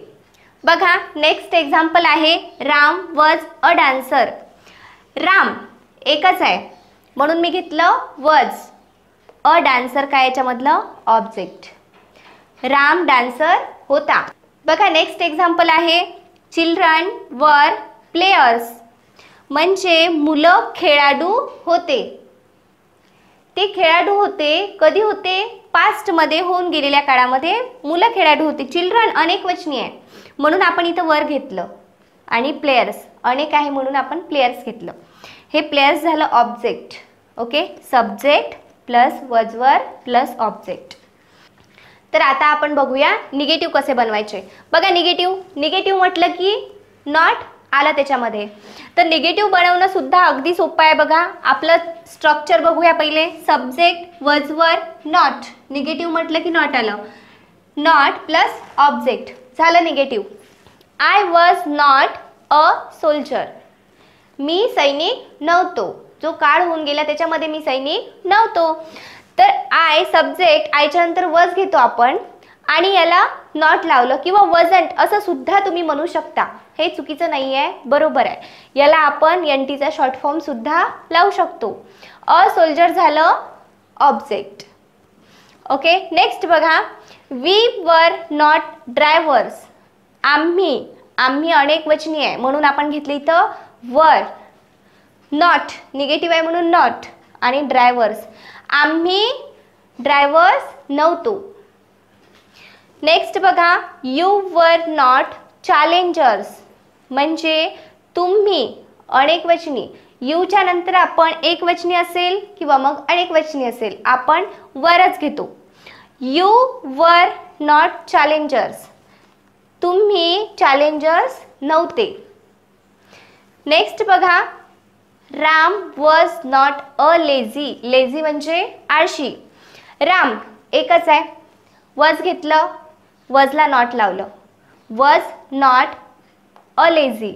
बघा नेक्स्ट एक्झाम्पल आहे, Ram was a dancer. Ram एकच आहे म्हणून मी घेतलं वॉज. अ डान्सर काय याच्यामधलं? ऑब्जेक्ट. राम डान्सर होता. बघा नेक्स्ट एक्झाम्पल आहे, चिल्ड्रन वर प्लेयर्स. म्हणजे मुलं खेळाडू होते. ते खेळाडू होते. कधी होते? पास्टमध्ये, होऊन गेलेल्या काळामध्ये मुलं खेळाडू होते. चिल्ड्रन अनेक वचनी आहे म्हणून आपण इथं वर घेतलं आणि प्लेयर्स अनेक आहे म्हणून आपण प्लेयर्स घेतलं. हे प्लेयर्स झालं ऑब्जेक्ट. ओके, सब्जेक्ट प्लस वॉजवर प्लस ऑब्जेक्ट. तर आता आपण बघूया निगेटिव्ह कसे बनवायचे. बघा निगेटिव्ह म्हटलं की नॉट आला त्याच्यामध्ये. तर निगेटिव्ह बनवणं सुद्धा अगदी सोपं आहे. बघा आपलं स्ट्रक्चर बघूया पहिले. सब्जेक्ट वॉजवर नॉट, निगेटिव्ह म्हटलं की नॉट आलं. नॉट प्लस ऑब्जेक्ट झालं negative. I was not a soldier. मी सैनिक नव्हतो. जो काळ होऊन गेला त्याच्यामध्ये मी सैनिक नव्हतो. तर आय सब्जेक्ट, आयच्या नंतर वॉज घेतो आपण आणि याला नॉट लावलं किंवा वॉजंट असं सुद्धा तुम्ही म्हणू शकता. हे चुकीचं नाही आहे, बरोबर आहे. याला आपण एनटीचा शॉर्ट फॉर्म सुद्धा लावू शकतो. अ सोल्जर झालं ऑब्जेक्ट. ओके, नेक्स्ट बघा, वी वर नॉट ड्रायव्हर्स. आम्ही अनेक वचनी आहे म्हणून आपण घेतली इथं वर. नॉट निगेटिव्ह आहे म्हणून नॉट आणि ड्रायव्हर्स, आम्ही ड्रायव्हर्स नव्हतो. नेक्स्ट बघा, यू वर नॉट चॅलेंजर्स. म्हणजे तुम्ही अनेक वचनी. यूच्या नंतर आपण एक वचनी असेल किंवा मग अनेक वचनी असेल आपण वरच घेतो. यू वर नॉट चॅलेंजर्स, तुम्ही चॅलेंजर्स नव्हते. नेक्स्ट बघा, Ram was not a lazy. Lazy म्हणजे आळशी. राम एकच आहे, वॉज घेतलं, वॉजला नॉट लावलं. वॉज नॉट अ लेझी,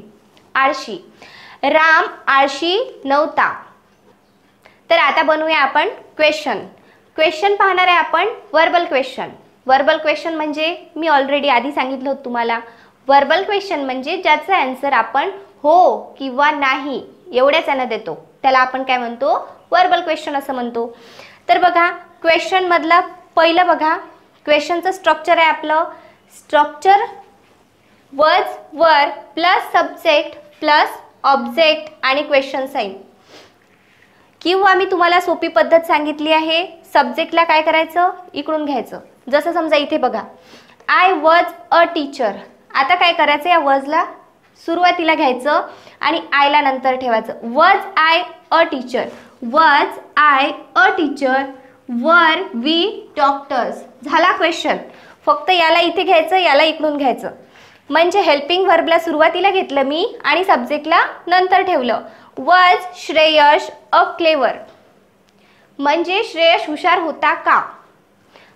आळशी. राम आळशी नव्हता. तर आता बनवूया आपण क्वेश्चन पाहणार आहे आपण वर्बल क्वेश्चन. वर्बल क्वेश्चन म्हणजे मी ऑलरेडी आधी सांगितलं होतं तुम्हाला. वर्बल क्वेश्चन म्हणजे ज्याचा आन्सर आपण हो किंवा नाही एवढ्याच यानं देतो, त्याला आपण काय म्हणतो? वर्बल क्वेश्चन असं म्हणतो. तर बघा क्वेश्चन मधला पहिलं बघा, क्वेश्चनचं स्ट्रक्चर आहे आपलं. Structure was were plus subject plus object आणि क्वेश्चन साइन. किंवा मी तुम्हाला सोपी पद्धत सांगितली आहे. सब्जेक्टला काय करायचं? इकडून घ्यायचं. जसं समजा इथे बघा, आय वॉज अ टीचर. आता काय करायचं? या वॉजला सुरुवातीला घ्यायचं आणि आयला नंतर ठेवायचं. Was I a teacher. Was I a teacher were we doctors. झाला क्वेश्चन. फक्त याला इथे घ्यायचं, याला इकडून घ्यायचं. म्हणजे हेल्पिंग व्हर्बला सुरुवातीला घेतलं मी आणि सब्जेक्टला नंतर ठेवलं. Was Shreyash a clever. म्हणजे श्रेयश हुशार होता का?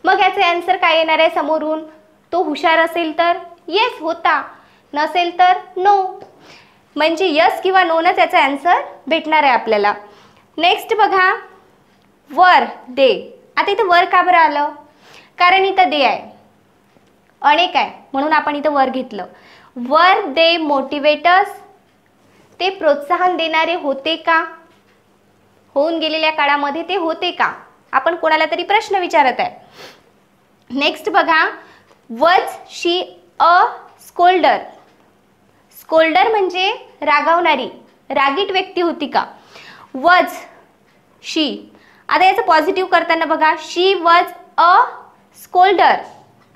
मग याचे आन्सर काय येणार आहे समोरून? तो हुशार असेल तर येस होता. नसेल तर नो. म्हणजे यस किंवा नोनं त्याचा आन्सर भेटणार आहे आपल्याला. नेक्स्ट बघा, वर दे. आता इथं वर का बरं आलं? कारण इथं दे आहे, अनेक आहे, म्हणून आपण इथं वर घेतलं. वर दे मोटिवेटर्स, ते प्रोत्साहन देणारे होते का? होऊन गेलेल्या काळामध्ये ते होते का? आपण कोणाला तरी प्रश्न विचारत आहे. नेक्स्ट बघा, वॉज शी अ स्कोल्डर. स्कोल्डर म्हणजे रागावणारी, रागीट व्यक्ती होती का? वॉज शी. आता याचं पॉझिटिव्ह करताना बघा, शी वॉज अ स्कोल्डर.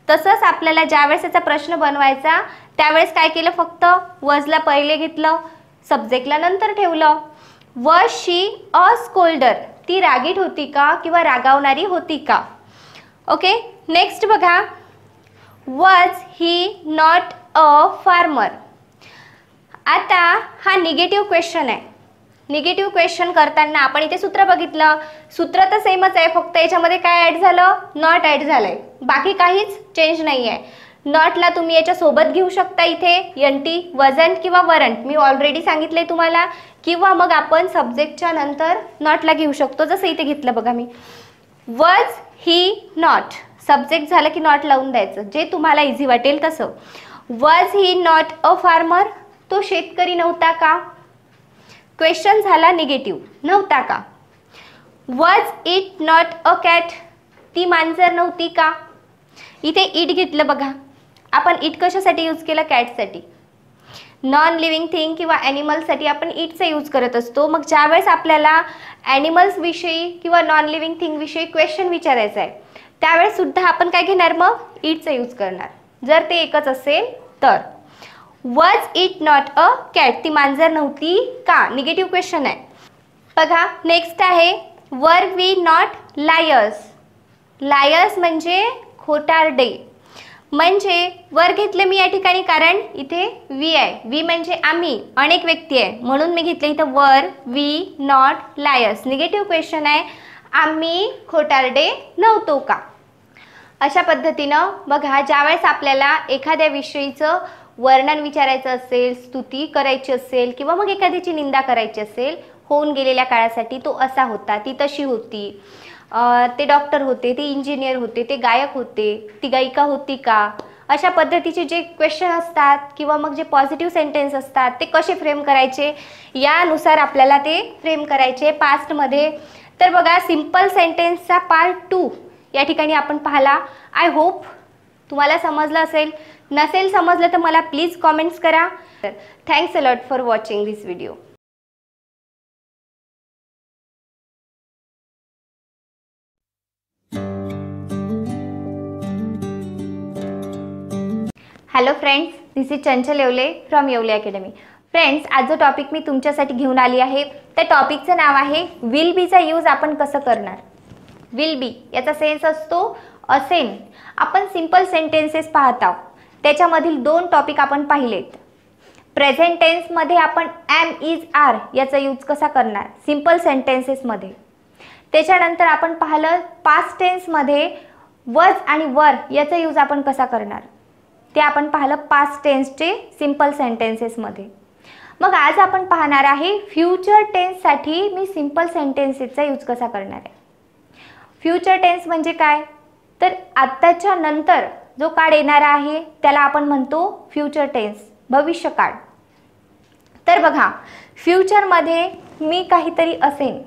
तसंच आपल्याला ज्यावेळेस याचा प्रश्न बनवायचा त्यावेळेस काय केलं, फक्त वॉजला पहिले घेतलं, सब्जेक्टला नंतर ठेवलं. वॉज शी अ स्कोल्डर, ती रागीट होती का किंवा रागावणारी होती का? ओके. नेक्स्ट बघा, was he not a farmer. आता हा निगेटिव्ह क्वेश्चन आहे. निगेटिव्ह क्वेश्चन करताना आपण इथे सूत्र बघितलं, सूत्र तर सेमच आहे, फक्त याच्यामध्ये काय ॲड झालं, नॉट ॲड झालंय, बाकी काहीच चेंज नाही आहे. नॉटला तुम्ही याच्या सोबत घेऊ शकता, इथे एनटी वजंट किंवा वरंट, मी ऑलरेडी सांगितलंय तुम्हाला, किंवा मग आपण सब्जेक्टच्या नंतर नॉटला घेऊ शकतो, जसं इथे घेतलं बघा मी. वॉज ही नॉट, सब्जेक्ट झालं की नॉट लावून द्यायचं, जे तुम्हाला इझी वाटेल तसं. Was he not a farmer, तो शेतकरी नव्हता का? क्वेश्चन झाला निगेटिव्ह, नव्हता का. Was it not a cat, ती मांजर नव्हती का? इथे इट घेतलं बघा, आपण इट कशासाठी यूज केलं, कॅटसाठी. नॉन लिव्हिंग थिंग किंवा ॲनिमल्ससाठी आपण इटचा यूज करत असतो. मग ज्यावेळेस आपल्याला ॲनिमल्सविषयी किंवा नॉन लिव्हिंग थिंगविषयी क्वेश्चन विचारायचा आहे त्यावेळेस सुद्धा आपण काय घेणार, मग इटचा यूज करणार, जर ते एकच असेल तर. Was it not a cat, ती मांजर नव्हती का? निगेटिव्ह क्वेश्चन आहे बघा. नेक्स्ट आहे, वर वी नॉट लायर्स. लायर्स म्हणजे खोटारडे. म्हणजे वर घेतले मी या ठिकाणी कारण इथे वी आहे, वी म्हणजे आम्ही, अनेक व्यक्ती आहे, म्हणून मी घेतले इथं were we not liars. Negative question आहे, आम्ही खोटारडे नव्हतो का? अशा पद्धतीनं बघा, ज्यावेळेस आपल्याला एखाद्या विषयीचं वर्णन विचारायचं असेल, स्तुती करायची असेल किंवा मग एखाद्याची निंदा करायची असेल, होऊन गेलेल्या काळासाठी तो असा होता, ती तशी होती, ते डॉक्टर होते, ते इंजिनियर होते, ते गायक होते, ती गायिका होती का? अशा पद्धतीचे जे क्वेश्चन असतात किंवा मग जे पॉझिटिव्ह सेंटेन्स असतात ते कसे फ्रेम करायचे यानुसार आपल्याला ते फ्रेम करायचे पास्टमध्ये. तर बघा, सिम्पल सेंटेन्सचा पार्ट 2 या ठिकाणी आपण पाहिला. आय होप तुम्हाला समजलं असेल. नसेल समजलं तर मला प्लीज कॉमेंट्स करा. Thanks a lot for watching this video. Hello friends, this is Chanchal Yewale from Yewale academy. Friends, आज जो टॉपिक मी तुमच्यासाठी घेऊन आली आहे त्या टॉपिकचं नाव आहे विल बीचा यूज आपण कसं करणार. विल बी याचा सेन्स असतो असेन. आपण सिंपल सेंटेन्सेस पाहत आहोत, त्याच्यामधील 2 टॉपिक आपण पाहिलेत. प्रेझेंट टेन्समध्ये आपण एम इज आर याचा यूज कसा करणार सिंपल सेंटेन्सेसमध्ये. त्याच्यानंतर आपण पाहिलं पास्ट टेन्समध्ये वॉज आणि वर याचा यूज आपण कसा करणार ते आपण पाहिलं पास्ट टेन्सचे सिंपल सेंटेन्सेसमध्ये. मग आज आपण पाहणार आहे फ्युचर टेन्ससाठी मी सिंपल सेंटेन्सेसचा यूज कसा करणार आहे. फ्युचर टेन्स म्हणजे काय, तर आत्ताच्या नंतर जो काळ येणार आहे त्याला आपण म्हणतो फ्युचर टेन्स, भविष्यकाळ. तर बघा, फ्युचरमध्ये मी काहीतरी असेन,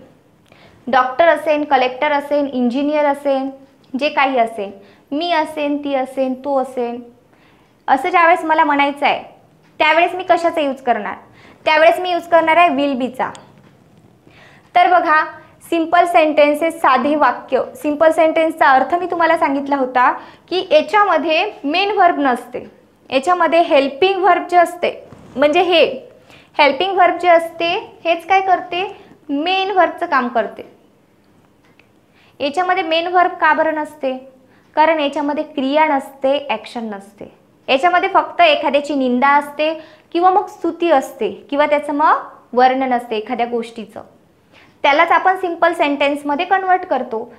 डॉक्टर असेन, कलेक्टर असेन, इंजिनियर असेन, जे काही असेन, मी असेन, ती असेन, तो असेन, असं ज्यावेळेस मला म्हणायचं आहे त्यावेळेस मी कशाचा यूज करणार, त्यावेळेस मी यूज करणार आहे विल बीचा. तर बघा, सिंपल सेंटेन्सेस, साधे वाक्य. सिंपल सेंटेन्सचा अर्थ मी तुम्हाला सांगितला होता की याच्यामध्ये मेन व्हर्ब नसते, याच्यामध्ये हेल्पिंग व्हर्ब जे असते, म्हणजे हे हेल्पिंग व्हर्ब जे असते हेच काय करते, मेन व्हर्बचं काम करते. याच्यामध्ये मेन व्हर्ब का बरं नसते, कारण याच्यामध्ये क्रिया नसते, ॲक्शन नसते. याच्यामध्ये फक्त एखाद्याची निंदा असते किंवा मग स्तुती असते किंवा त्याचं मग वर्णन असते एखाद्या गोष्टीचं, त्यालाच आपण सिंपल सेंटेन्समध्ये कन्वर्ट करतो.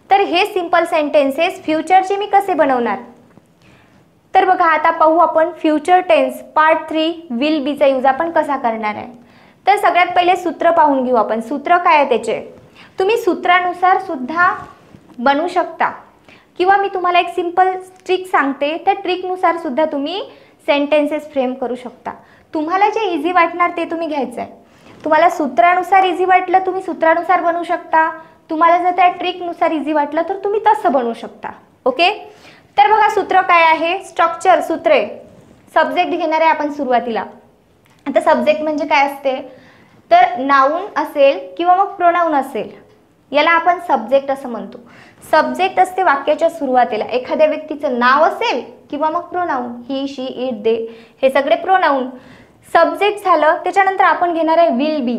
तर हे सिंपल सेंटेन्सेस फ्युचरचे मी कसे बनवणार, तर बघा आता पाहू आपण फ्युचर टेन्स पार्ट 3 विल बीचा यूज आपण कसा करणार आहे. तर सगळ्यात पहिले सूत्र पाहून घेऊ आपण. सूत्र काय आहे त्याचे, तुम्ही सूत्रानुसार सुद्धा बनवू शकता किंवा मी तुम्हाला एक सिंपल ट्रिक सांगते, त्या ट्रिकनुसार सुद्धा तुम्ही सेंटेन्सेस फ्रेम करू शकता. तुम्हाला जे इझी वाटणार ते तुम्ही घ्यायचं आहे. तुम्हाला सूत्रानुसार इझी वाटलं तुम्ही सूत्रानुसार बनवू शकता, तुम्हाला जर त्या ट्रिकनुसार इझी वाटलं तर तुम्ही तसं बनवू शकता. ओके, तर बघा सूत्र काय आहे. स्ट्रक्चर सूत्रे. सब्जेक्ट घेणार आहे आपण सुरुवातीला. आता सब्जेक्ट म्हणजे काय असते, तर नाऊन असेल किंवा मग प्रोनाऊन असेल, याला आपण सब्जेक्ट असं म्हणतो. सब्जेक्ट असते वाक्याच्या सुरुवातीला. एखाद्या व्यक्तीचं नाव असेल किंवा मग pronoun, he she it they, हे सगळे प्रोनाऊन. सब्जेक्ट झालं, त्याच्यानंतर आपण घेणार आहे विल बी.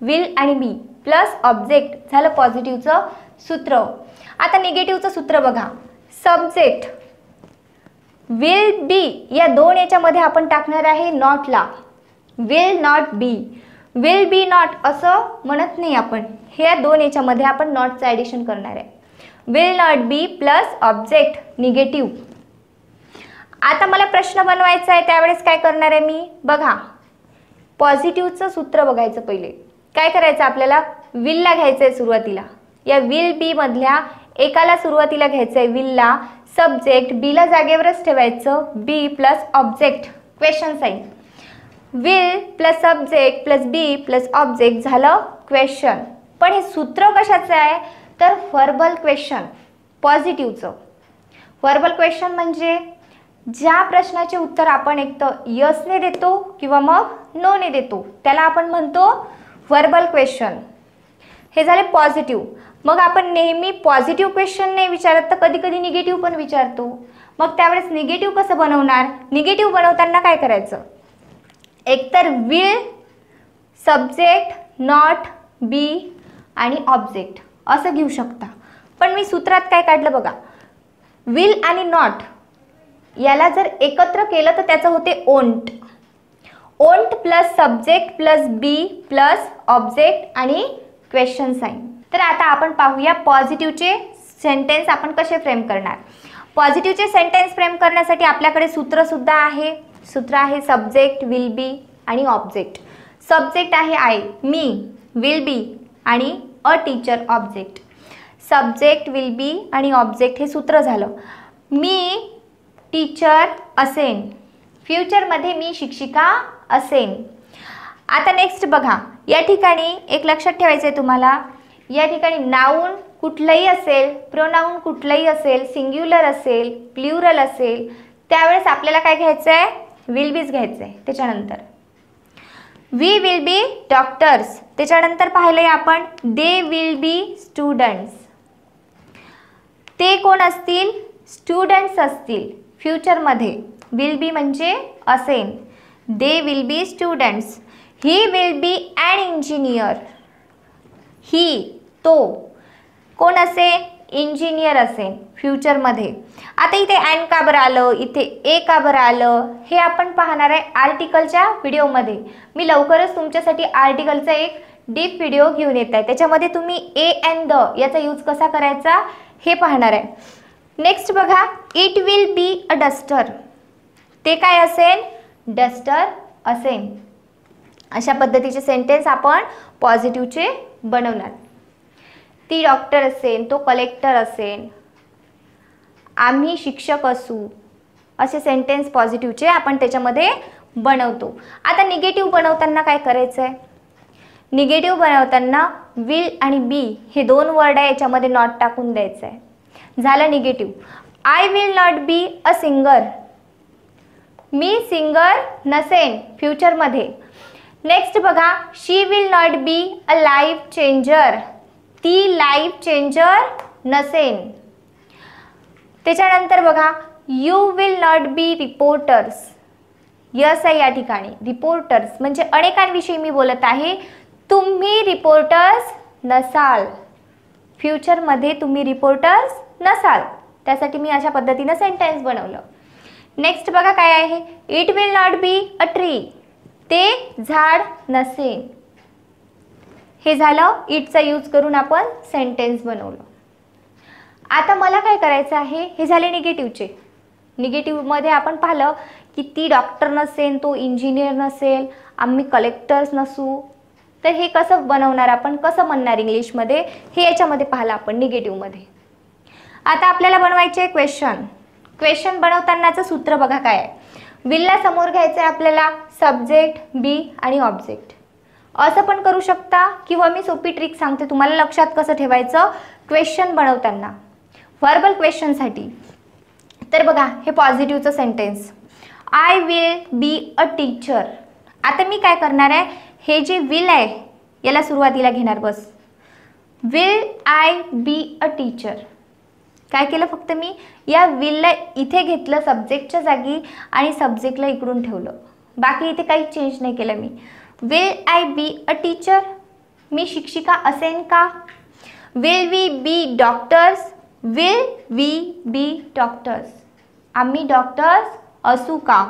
विल आणि बी प्लस ऑब्जेक्ट झालं पॉझिटिव्हचं सूत्र. आता निगेटिव्हचं सूत्र बघा. सब्जेक्ट विल बी या दोन याच्यामध्ये आपण टाकणार आहे नॉटला. Will not be, will be not असं म्हणत नाही आपण, ह्या दोन याच्यामध्ये आपण नॉटचं ॲडिशन करणार आहे. Will not B plus object negative. आता मला प्रश्न बनवायचा आहे, त्यावेळेस काय करणार आहे मी बघा. पॉझिटिव्हचं सूत्र बघायचं. पहिले काय करायचं आपल्याला, विलला घ्यायचं आहे सुरुवातीला. या विल बी मधल्या एकाला सुरुवातीला घ्यायचं आहे विलला. सब्जेक्ट बीला जागेवरच ठेवायचं. Be plus object question sign. Will plus subject plus be plus object झालं क्वेश्चन. पण हे सूत्र कशाचं आहे, तर व्हर्बल क्वेश्चन पॉझिटिव्हचं. व्हर्बल क्वेश्चन म्हणजे ज्या प्रश्नाचे उत्तर आपण एक तर यसने देतो किंवा मग नोने देतो, त्याला आपण म्हणतो व्हर्बल क्वेश्चन. हे झाले पॉझिटिव्ह. मग आपण नेहमी पॉझिटिव्ह क्वेश्चन नाही विचारत, तर कधी कधी निगेटिव्ह पण विचारतो. मग त्यावेळेस निगेटिव्ह कसं बनवणार. निगेटिव्ह बनवताना काय करायचं, एकतर विल सब्जेक्ट नॉट बी आणि ऑब्जेक्ट असं घेऊ शकता. पण मी सूत्रात काय काढलं बघा, विल आणि नॉट याला जर एकत्र केलं तर त्याचं होते ओंट. ओंट plus subject plus be plus object आणि क्वेश्चन साईन. तर आता आपण पाहूया पॉझिटिव्हचे सेंटेन्स आपण कसे फ्रेम करणार. पॉझिटिव्हचे सेंटेन्स फ्रेम करण्यासाठी आपल्याकडे सूत्रसुद्धा आहे. सूत्र आहे सब्जेक्ट विल बी आणि ऑब्जेक्ट. सब्जेक्ट आहे आय मी, विल बी आणि a teacher object. Subject will be आणि ऑब्जेक्ट हे सूत्र झालं. मी टीचर असेन, फ्युचरमध्ये मी शिक्षिका असेन. आता नेक्स्ट बघा, या ठिकाणी एक लक्षात ठेवायचं आहे तुम्हाला. या ठिकाणी नाऊन कुठलंही असेल, प्रोनाऊन कुठलंही असेल, सिंग्युलर असेल, प्ल्युरल असेल, त्यावेळेस आपल्याला काय घ्यायचं आहे, विल बीच घ्यायचं आहे. त्याच्यानंतर वी विल बी डॉक्टर्स. त्याच्यानंतर पाहिलंय आपण दे विल बी स्टुडंट्स. ते कोण असतील, स्टुडंट्स असतील फ्युचरमध्ये. विल बी म्हणजे असेन. They will be students. He will be an engineer. He तो कोण असेल, इंजिनियर असेल फ्युचरमध्ये. आता इथे ॲन का बरं आलं, इथे ए का बरं आलं, हे आपण पाहणार आहे आर्टिकलच्या व्हिडिओमध्ये. मी लवकरच तुमच्यासाठी आर्टिकलचा एक डीप व्हिडिओ घेऊन येत आहे, त्याच्यामध्ये तुम्ही ए अँड द याचा यूज कसा करायचा हे पाहणार आहे. नेक्स्ट बघा, it will be a duster. ते काय असेल, डस्टर असेल. अशा पद्धतीचे सेंटेन्स आपण पॉझिटिव्हचे बनवणार. ती डॉक्टर असेल, तो कलेक्टर असेल, आम्ही शिक्षक असू, असे सेंटेन्स पॉझिटिव्हचे आपण त्याच्यामध्ये बनवतो. आता निगेटिव्ह बनवताना काय करायचं आहे, निगेटिव्ह बनवताना विल आणि बी हे दोन वर्ड आहे, याच्यामध्ये नॉट टाकून द्यायचं आहे. झालं negative. I will not be a singer. मी सिंगर नसेन फ्युचरमध्ये. नेक्स्ट बघा, she will not be a life changer. ती लाईफ चेंजर नसेन. त्याच्यानंतर बघा, you will not be reporters. Yes आहे या ठिकाणी. रिपोर्टर्स म्हणजे अनेकांविषयी मी बोलत आहे. तुम्ही रिपोर्टर्स नसाल फ्युचरमध्ये, तुम्ही रिपोर्टर्स नसाल. त्यासाठी मी अशा पद्धतीने सेंटेन्स बनवलं. नेक्स्ट बघा काय आहे, it will not be a tree. ते झाड नसेल. हे झालं इटचा यूज करून आपण सेंटेन्स बनवलं. आता मला काय करायचं आहे, हे झाले निगेटिव्हचे. निगेटिव्हमध्ये आपण पाहिलं की ती डॉक्टर नसेल, तो इंजिनियर नसेल, आम्ही कलेक्टर्स नसू, तर हे कसं बनवणार आपण, कसं म्हणणार इंग्लिशमध्ये, हे याच्यामध्ये पाहिलं आपण निगेटिव्हमध्ये. आता आपल्याला बनवायचे क्वेश्चन. क्वेश्चन बनवतानाचं सूत्र बघा काय आहे. विलला समोर घ्यायचं आहे आपल्याला सब्जेक्ट, बी आणि ऑब्जेक्ट. असं पण करू शकता किंवा मी सोपी ट्रिक सांगते तुम्हाला लक्षात कसं ठेवायचं क्वेश्चन बनवताना व्हर्बल क्वेश्चनसाठी. तर बघा हे पॉझिटिव्हचं sentence, I will be a teacher. आता मी काय करणार आहे, हे जे विल आहे याला सुरुवातीला घेणार. बस will I be a teacher. काय केलं फक्त मी या विलला इथे घेतलं सब्जेक्टच्या जागी आणि सब्जेक्टला इकडून ठेवलं. बाकी इथे काही चेंज नाही केलं मी. Will I be a teacher, मी शिक्षिका असेन का. Will we be doctors, will we be doctors, आम्ही डॉक्टर्स असू का.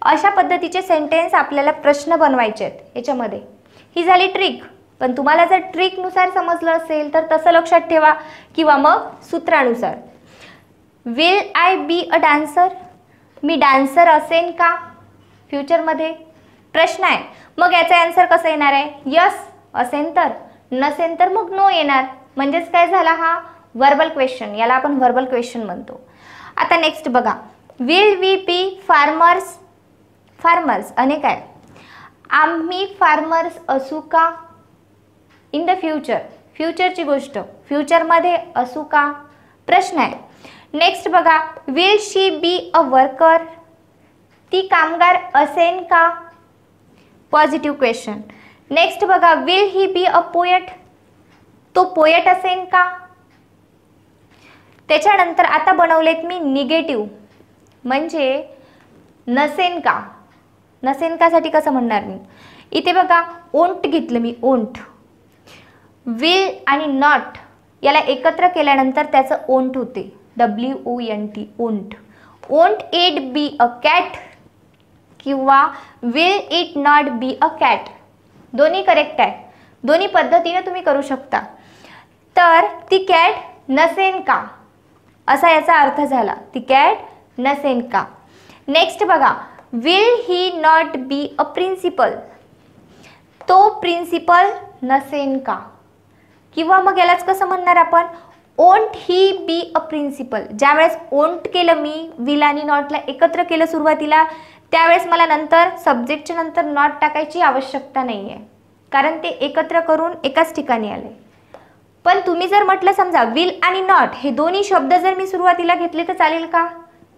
अशा पद्धतीचे सेंटेन्स आपल्याला प्रश्न बनवायचे आहेत याच्यामध्ये. ही झाली ट्रिक. पण तुम्हाला जर ट्रिकनुसार समजलं असेल तर तसं लक्षात ठेवा किंवा मग सूत्रानुसार. Will I be a dancer, me dancer असेन का फ्युचरमध्ये. प्रश्न आहे, मग याचा आन्सर कसं येणार आहे, यस असेन तर, नसेन तर मग नो येणार. म्हणजेच काय झाला हा व्हर्बल क्वेश्चन, याला आपण व्हर्बल क्वेश्चन म्हणतो. आता नेक्स्ट बघा, will we be farmers. Farmers अनेक आहे, आम्ही फार्मर्स असू का. इन द फ्युचर, फ्युचरची गोष्ट, फ्युचरमध्ये असू का प्रश्न आहे. नेक्स्ट बघा, will she be a worker, ती कामगार असेन का. Positive question. नेक्स्ट बघा, will he be a poet, तो पोएट असेन का. त्याच्यानंतर आता बनवलेत मी निगेटिव्ह, म्हणजे नसेन का. नसेन का साठी कसं म्हणणार मी, इथे बघा ओंट घेतलं मी, ओंट. विल आणि नॉट याला एकत्र केल्यानंतर त्याचं ओंट होते, WONT, won't. Won't it be a cat किंवा will it not be a cat. दोन्ही करेक्ट आहे, दोन्ही पद्धतीने तुम्ही करू शकता. तर ती कॅट नसेन का असा याचा अर्थ झाला, ती कॅट नसेन का. नेक्स्ट बघा, will he not be a principal, तो प्रिन्सिपल नसेन का. किंवा मग यालाच कसं म्हणणार आपण, ओंट ही बी अ प्रिन्सिपल. ज्यावेळेस ओंट केलं मी विल आणि नॉटला एकत्र केलं सुरुवातीला, त्यावेळेस मला नंतर सब्जेक्टच्या नंतर नॉट टाकायची आवश्यकता नाही आहे, कारण ते एकत्र करून एकाच ठिकाणी आले. पण तुम्ही जर म्हटलं समजा विल आणि नॉट हे दोन्ही शब्द जर मी सुरुवातीला घेतले तर चालेल का,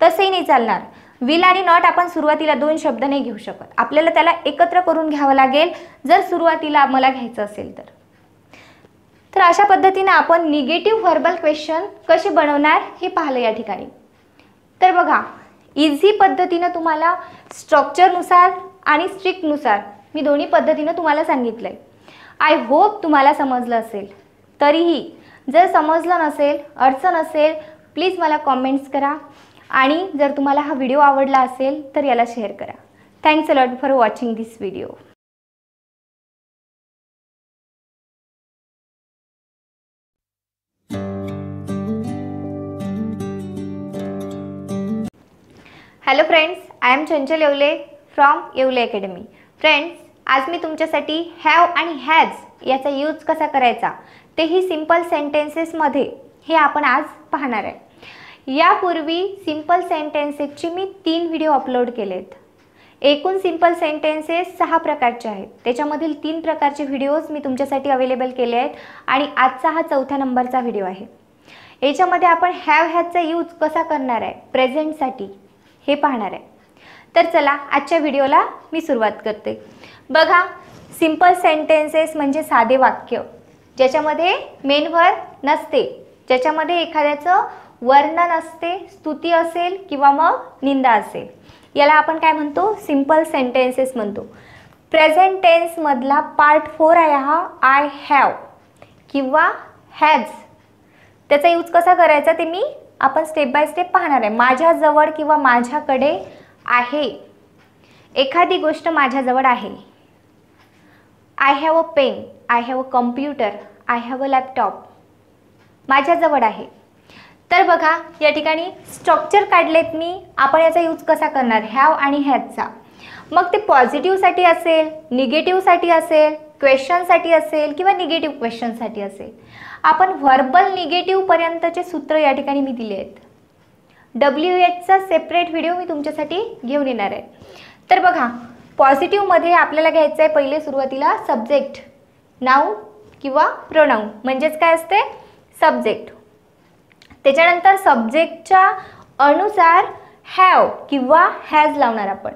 तसंही नाही चालणार. विल आणि नॉट आपण सुरुवातीला दोन शब्द नाही घेऊ शकत, आपल्याला त्याला एकत्र करून घ्यावं लागेल जर सुरुवातीला मला घ्यायचं असेल तर. तर अशा पद्धतीने आपण निगेटिव्ह व्हर्बल क्वेश्चन कसे बनवणार हे पाहिलं या ठिकाणी. तर बघा इझी पद्धतीनं तुम्हाला स्ट्रक्चरनुसार आणि स्ट्रिक्टनुसार मी दोन्ही पद्धतीनं तुम्हाला सांगितलं आहे. आय होप तुम्हाला समजलं असेल. तरीही जर समजलं नसेल, अडचण असेल, प्लीज मला कॉमेंट्स करा आणि जर तुम्हाला हा व्हिडिओ आवडला असेल तर याला शेअर करा. Thanks a lot for watching this video. Hello friends, I am Chanchal Yewale from Yewale academy. Friends, आज मी तुमच्यासाठी हॅव आणि हॅज याचा यूज कसा करायचा तेही सिंपल सेंटेन्सेसमध्ये हे आपण आज पाहणार आहे. यापूर्वी सिंपल सेंटेन्सेसचे मी 3 व्हिडिओ अपलोड केलेत. एकूण सिंपल सेंटेन्सेस 6 प्रकारचे आहेत. त्याच्यामधील 3 प्रकारचे व्हिडिओज मी तुमच्यासाठी अवेलेबल केले आहेत आणि आजचा हा 4थ्या नंबरचा व्हिडिओ आहे. याच्यामध्ये आपण हॅव हॅजचा यूज कसा करणार आहे प्रेझेंटसाठी हे पाहणार आहे. तर चला आजच्या व्हिडिओला मी सुरुवात करते. बघा, सिंपल सेंटेन्सेस म्हणजे साधे वाक्य ज्याच्यामध्ये मेन वर्ब नसते, ज्याच्यामध्ये एखाद्याचं वर्णन असते, स्तुती असेल किंवा मग निंदा असेल, याला आपण काय म्हणतो, सिंपल सेंटेन्सेस म्हणतो. प्रेझेंट टेन्स मधला पार्ट 4 आहे हा आय हॅव किंवा हॅज. त्याचा यूज कसा करायचा ते मी आपण स्टेप बाय स्टेप पाहणार आहे. माझ्याजवळ किंवा माझ्याकडे आहे, एखादी गोष्ट माझ्याजवळ आहे. I have a pen, I have a computer, I have a laptop. माझ्याजवळ आहे. तर बघा या ठिकाणी स्ट्रक्चर काढलेत मी. आपण याचा यूज कसा करणार, हॅव आणि हॅजचा. मग ते पॉझिटिव्हसाठी असेल, निगेटिव्हसाठी असेल, क्वेश्चनसाठी असेल किंवा निगेटिव्ह क्वेश्चनसाठी असेल. आपण व्हर्बल निगेटिव्हपर्यंतचे सूत्र या ठिकाणी मी दिले आहेत. WHचा सेपरेट व्हिडिओ मी तुमच्यासाठी घेऊन येणार आहे. तर बघा पॉझिटिव्हमध्ये आपल्याला घ्यायचं आहे पहिले सुरुवातीला सब्जेक्ट, नाउन किंवा प्रोनाउन, म्हणजेच काय असते सब्जेक्ट. त्याच्यानंतर सब्जेक्टच्या अनुसार हॅव किंवा हॅज लावणार आपण.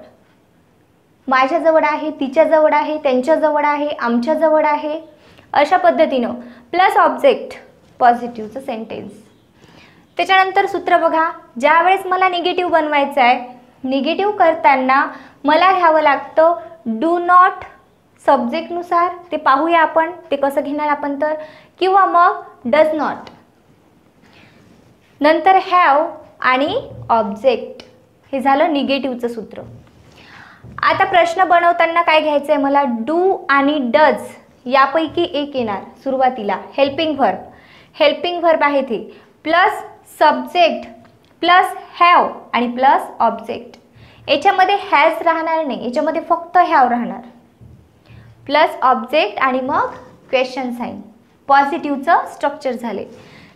माझ्याजवळ आहे, तिच्याजवळ आहे, त्यांच्याजवळ आहे, आमच्याजवळ आहे, अशा पद्धतीनं. प्लस ऑब्जेक्ट, पॉझिटिव्हचं सेंटेन्स. त्याच्यानंतर सूत्र बघा, ज्या वेळेस मला निगेटिव्ह बनवायचं आहे, निगेटिव्ह करताना मला घ्यावं लागतं डू नॉट सब्जेक्टनुसार. ते पाहूया आपण ते कसं घेणार आपण तर, किंवा मग डज नॉट. नंतर हॅव आणि ऑब्जेक्ट, हे झालं निगेटिव्हचं सूत्र. आता प्रश्न बनवताना काय घ्यायचं आहे मला, डू आणि डज यापैकी एक येणार सुरुवातीला. हेल्पिंग व्हर्ब, हेल्पिंग व्हर्ब आहे ते, प्लस सब्जेक्ट प्लस हॅव आणि प्लस ऑब्जेक्ट. याच्यामध्ये हॅज राहणार नाही, याच्यामध्ये फक्त हॅव राहणार. प्लस ऑब्जेक्ट आणि मग क्वेश्चन साईन. पॉझिटिव्हचं स्ट्रक्चर झाले.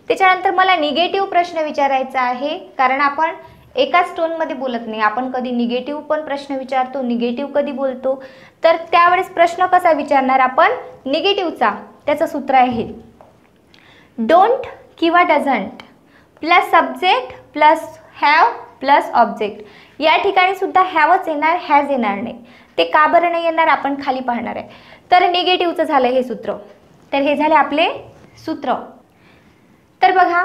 त्याच्यानंतर मला निगेटिव्ह प्रश्न विचारायचा आहे, कारण आपण एकाच टोनमध्ये बोलत नाही. आपण कधी निगेटिव्ह पण प्रश्न विचारतो, निगेटिव्ह कधी बोलतो. तर त्यावेळेस प्रश्न कसा विचारणार आपण निगेटिव्हचा. त्याचं सूत्र आहे डोंट किंवा doesn't plus subject plus have plus object. या ठिकाणी सुद्धा हॅवच येणार, हॅज येणार नाही. ते का बरं नाही येणार आपण खाली पाहणार आहे. तर निगेटिव्हचं झालं हे सूत्र. तर हे झाले आपले सूत्र. तर बघा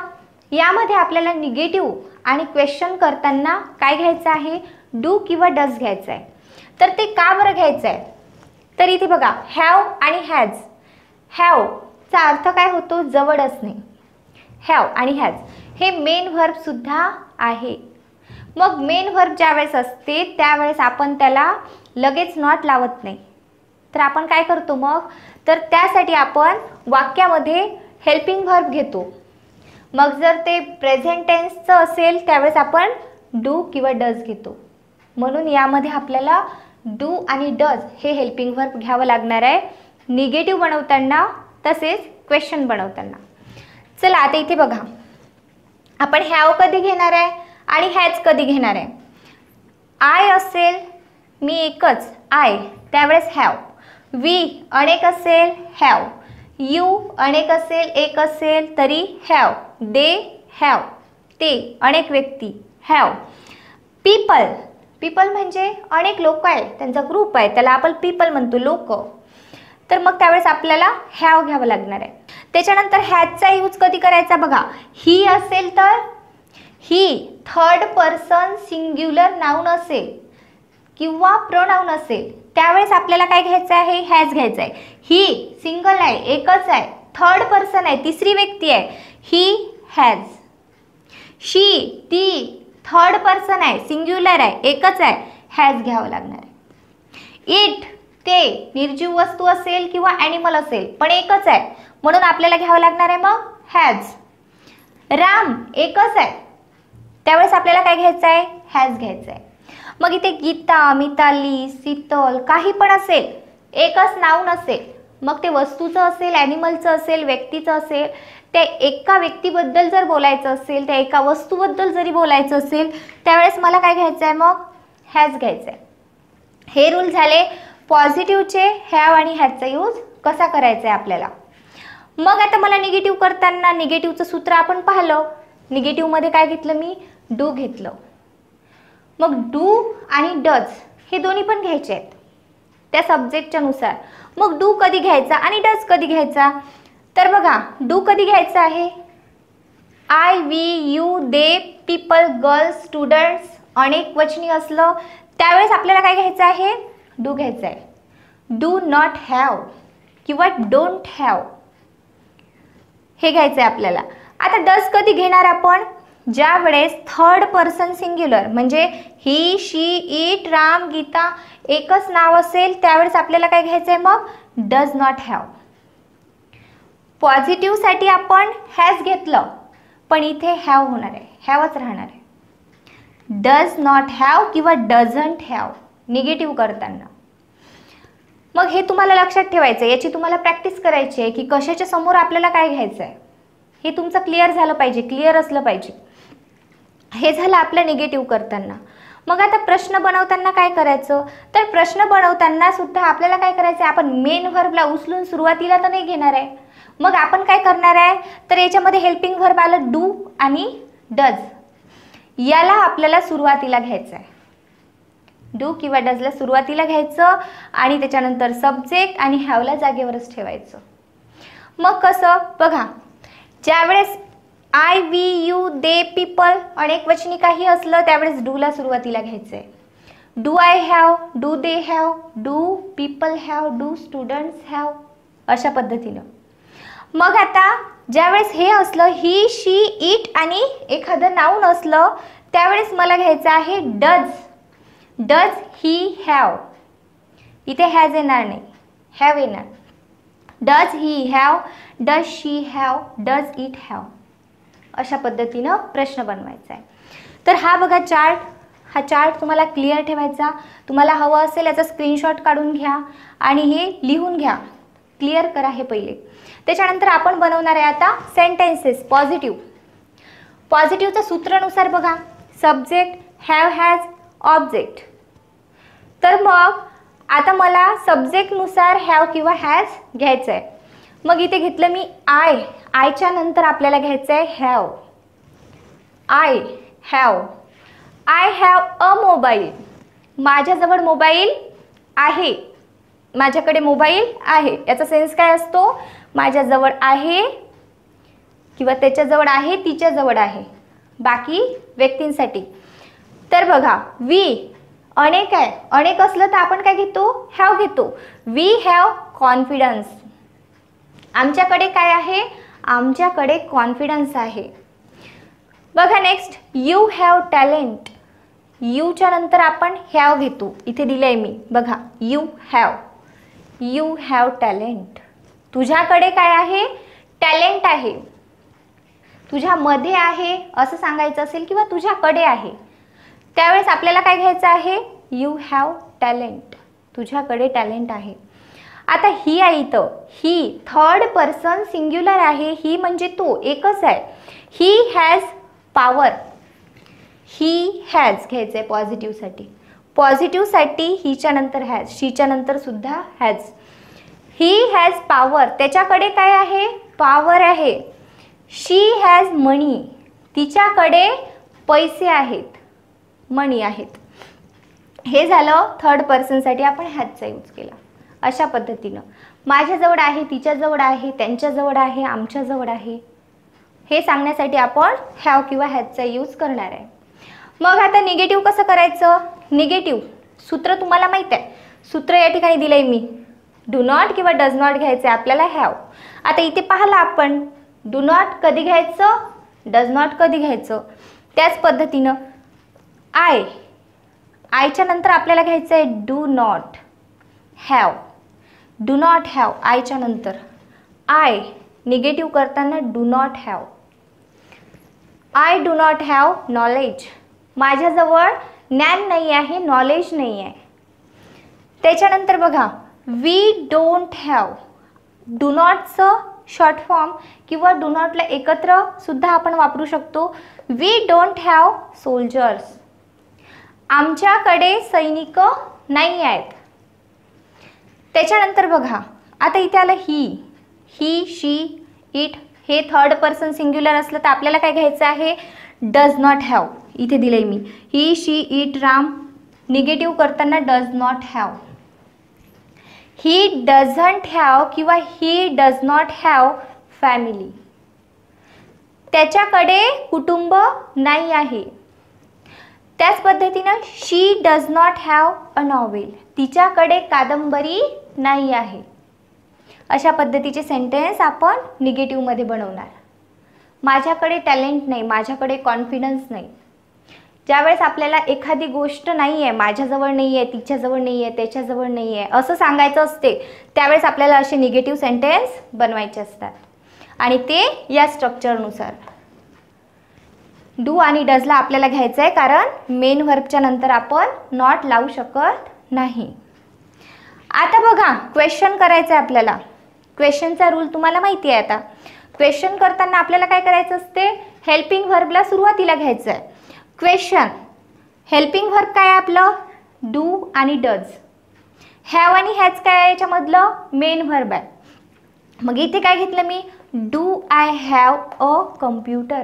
यामध्ये आपल्याला निगेटिव्ह आणि क्वेश्चन करताना काय घ्यायचं आहे, डू किंवा डज घ्यायचं आहे. तर ते का बरं घ्यायचं आहे, तर इथे बघा हॅव आणि हॅज. हॅवचा अर्थ काय होतो, जवळ असणे. हॅव आणि हॅज हे मेन व्हर्बसुद्धा आहे. मग मेन व्हर्ब ज्यावेळेस असते त्यावेळेस आपण त्याला लगेच नॉट लावत नाही. तर आपण काय करतो मग, तर त्यासाठी आपण वाक्यामध्ये हेल्पिंग व्हर्ब घेतो. मग जर ते प्रेझेंट टेन्सचं असेल त्यावेळेस आपण डू किंवा डज घेतो. म्हणून यामध्ये आपल्याला डू आणि डज हे हेल्पिंग व्हर्ब घ्यावं लागणार आहे निगेटिव्ह बनवताना तसेच क्वेश्चन बनवताना. चला आता इथे बघा आपण हॅव कधी घेणार आहे आणि हॅज कधी घेणार आहे. आय असेल, मी एकच आय, त्यावेळेस हॅव. वी अनेक असेल हॅव. यू अनेक असेल, एक असेल तरी हॅव. दे हॅव, ते अनेक व्यक्ती हॅव. पीपल, पीपल म्हणजे अनेक लोक आहे, त्यांचा ग्रुप आहे, त्याला आपण पीपल म्हणतो, लोक. तर मग त्यावेळेस आपल्याला हॅव घ्यावं लागणार आहे. त्याच्यानंतर हॅजचा यूज कधी करायचा बघा, ही असेल तर ही थर्ड पर्सन सिंग्युलर नाउन असेल किंवा प्रोनाउन असेल त्यावेळेस आपल्याला काय घ्यायचं आहे, हॅज घ्यायचं आहे. ही सिंगल आहे, एकच आहे, थर्ड पर्सन आहे, तिसरी व्यक्ती आहे, ही हॅज. शी ती थर्ड पर्सन आहे, सिंग्युलर आहे, एकच आहे, हॅज घ्यावं लागणार आहे. इट ते निर्जीव वस्तू असेल किंवा ॲनिमल असेल पण एकच आहे म्हणून आपल्याला घ्यावं लागणार आहे मग हॅज. राम एकच आहे त्यावेळेस आपल्याला काय घ्यायचं आहे, हॅज घ्यायचं आहे. मग इथे गीता, मिताली, शीतल काही पण असेल, एकच नाउन असेल, मग ते वस्तूचं असेल, ॲनिमलचं असेल, व्यक्तीचं असेल, त्या एका व्यक्तीबद्दल जर बोलायचं असेल, त्या एका वस्तूबद्दल जरी बोलायचं असेल त्यावेळेस मला काय घ्यायचं आहे मग हॅज घ्यायचं आहे. हे रूल झाले पॉझिटिव्हचे हॅव आणि हॅजचा यूज कसा करायचा आहे आपल्याला. मग आता मला निगेटिव्ह करताना निगेटिव्हचं सूत्र आपण पाहिलं. निगेटिव्हमध्ये काय घेतलं मी, डू घेतलं. मग डू आणि डज हे दोन्ही पण घ्यायचे आहेत त्या सब्जेक्टच्या नुसार. मग डू कधी घ्यायचा आणि डज कधी घ्यायचा, तर बघा डू कधी घ्यायचा आहे, I, we, you, they, people, girls, students अनेक वचनी असलं त्यावेळेस आपल्याला काय घ्यायचं आहे, डू घ्यायचं आहे. डू नॉट हॅव किंवा डोंट हॅव हे घ्यायचं आहे आपल्याला. आता डज कधी घेणार आपण, ज्या वेळेस थर्ड पर्सन सिंग्युलर म्हणजे ही, शी, इट, राम, गीता एकच नाव असेल त्यावेळेस आपल्याला काय घ्यायचं आहे मग डज नॉट हॅव. पॉझिटिव्हसाठी आपण हॅज घेतलं पण इथे हॅव होणार आहे, हॅवच राहणार आहे. डज नॉट हॅव किंवा डझंट हॅव निगेटिव्ह करताना. मग हे तुम्हाला लक्षात ठेवायचं आहे, याची तुम्हाला प्रॅक्टिस करायची आहे की कशाच्या समोर आपल्याला काय घ्यायचं आहे हे तुमचं क्लिअर झालं पाहिजे, क्लिअर असलं पाहिजे. हे झालं आपलं निगेटिव्ह करताना. मग आता प्रश्न बनवताना काय करायचं, तर प्रश्न बनवताना सुद्धा आपल्याला काय करायचं आहे, आपण मेन व्हर्बला उचलून सुरुवातीला तर नाही घेणार आहे. मग आपण काय करणार आहे, तर याच्यामध्ये हेल्पिंग व्हर्ब आलं डू आणि डज, याला आपल्याला सुरुवातीला घ्यायचं आहे. डू किंवा डजला सुरुवातीला घ्यायचं आणि त्याच्यानंतर सब्जेक्ट आणि हॅवला जागेवरच ठेवायचं. मग कसं बघा, ज्यावेळेस I, we, you, they, people अनेक वचनी काही असलं त्यावेळेस डूला सुरुवातीला घ्यायचं आहे. Do I have, do they have, do people have, do students have, अशा पद्धतीनं. मग आता ज्यावेळेस हे असलं ही, शी, इट आणि एखादं नाऊन असलं त्यावेळेस मला घ्यायचं आहे डज. डज ही हॅव, इथे हॅज येणार नाही, हॅव येणार. Does he have, does she have, does it have, अशा पद्धतीनं प्रश्न बनवायचा आहे. तर हा बघा चार्ट, हा चार्ट तुम्हाला क्लिअर ठेवायचा. तुम्हाला हवं असेल याचा स्क्रीनशॉट काढून घ्या आणि हे लिहून घ्या, क्लिअर करा हे पहिले. त्याच्यानंतर आपण बनवणार आहे आता सेंटेन्सेस पॉझिटिव्ह. पॉझिटिव्हचं सूत्रानुसार बघा, सब्जेक्ट, हॅव, हॅज, ऑब्जेक्ट. तर मग आता मला सब्जेक्टनुसार हॅव किंवा हॅज घ्यायचं आहे. मग इथे घेतलं मी आय, आयच्या नंतर आपल्याला घ्यायचं आहे have. I have, I have a mobile, माझ्याजवळ मोबाईल आहे, माझ्याकडे मोबाईल आहे. याचा सेन्स काय असतो, माझ्याजवळ आहे किंवा त्याच्याजवळ आहे, तिच्याजवळ आहे, बाकी व्यक्तींसाठी. तर बघा वी अनेक आहे, अनेक असलं तर आपण काय घेतो, हॅव घेतो. वी हॅव कॉन्फिडन्स, आमच्याकडे काय आहे, आमच्याकडे कॉन्फिडन्स आहे. बघा नेक्स्ट, यू हॅव टॅलेंट, यूच्या नंतर आपण हॅव घेतो. इथे दिलं आहे मी बघा, यू हॅव टॅलेंट, तुझ्याकडे काय आहे, टॅलेंट आहे, तुझ्यामध्ये आहे असं सांगायचं असेल किंवा तुझ्याकडे आहे त्यावेळेस आपल्याला काय घ्यायचं आहे, यू हॅव टॅलेंट, तुझ्याकडे टॅलेंट आहे. आता ही आहे इथं, ही थर्ड पर्सन सिंग्युलर आहे, ही म्हणजे तो एकच आहे. He has power, he has घ्यायचं आहे पॉझिटिव्हसाठी. पॉझिटिव्हसाठी हिच्या नंतर हॅज, शीच्या नंतर सुद्धा हॅज. ही हॅज पॉवर, त्याच्याकडे काय आहे, पॉवर आहे. शी हॅज मनी, तिच्याकडे पैसे आहेत, मनी आहेत. हे झालं थर्ड पर्सनसाठी आपण हॅजचा यूज केला. अशा पद्धतीनं माझ्याजवळ आहे, तिच्याजवळ आहे, त्यांच्याजवळ आहे, आमच्याजवळ आहे, हे सांगण्यासाठी आपण हॅव किंवा हॅजचा यूज करणार आहे. मग आता निगेटिव्ह कसं करायचं, निगेटिव्ह सूत्र तुम्हाला माहीत आहे, सूत्र या ठिकाणी दिलं आहे मी. डू नॉट किंवा डज नॉट घ्यायचं आहे आपल्याला हॅव. आता इथे पाहिलं आपण डू नॉट कधी घ्यायचं, डज नॉट कधी घ्यायचं. त्याच पद्धतीनं आय, आयच्या नंतर आपल्याला घ्यायचं आहे do not have. Do not have आयच्या नंतर. आय निगेटिव्ह करताना do not have. I do not have knowledge, माझ्याजवळ ज्ञान नाही आहे, नॉलेज नाही आहे. त्याच्यानंतर बघा वी डोंट हॅव, डू नॉटचं शॉर्ट फॉर्म किंवा डू नॉटला एकत्र सुद्धा आपण वापरू शकतो. वी डोंट हॅव सोल्जर्स, आमच्याकडे सैनिक नाही आहेत. त्याच्यानंतर बघा आता इथे आलं ही, शी, इट. हे थर्ड पर्सन सिंग्युलर असलं तर आपल्याला काय घ्यायचं आहे, डज नॉट हॅव. इथे दिलंय मी he, she, it, Ram. Negative करताना does not have. He doesn't have किंवा he does not have family, त्याच्याकडे कुटुंब नाही आहे. त्याच पद्धतीनं she does not have a novel, तिच्याकडे कादंबरी नाही आहे. अशा पद्धतीचे सेंटेन्स आपण निगेटिव्हमध्ये बनवणार. माझ्याकडे टॅलेंट नाही, माझ्याकडे कॉन्फिडन्स नाही. ज्यावेळेस आपल्याला एखादी गोष्ट नाही आहे, माझ्याजवळ नाही आहे, तिच्याजवळ नाही आहे, त्याच्याजवळ नाही आहे असं सांगायचं असते त्यावेळेस आपल्याला असे निगेटिव्ह सेंटेन्स बनवायचे असतात आणि ते या स्ट्रक्चरनुसार. डू आणि डजला आपल्याला घ्यायचं आहे, कारण मेन व्हर्बच्या नंतर आपण नॉट लावू शकत नाही. आता बघा, क्वेश्चन करायचं आहे आपल्याला. क्वेश्चनचा रूल तुम्हाला माहिती आहे. आता क्वेश्चन करताना आपल्याला काय करायचं असते, हेल्पिंग व्हर्बला सुरुवातीला घ्यायचं आहे. क्वेश्चन हेल्पिंग व्हर्ब काय आहे आपलं, डू आणि डज. हॅव आणि हॅज काय आहे याच्यामधलं, मेन व्हर्ब आहे. मग इथे काय घेतलं मी, do I have a computer.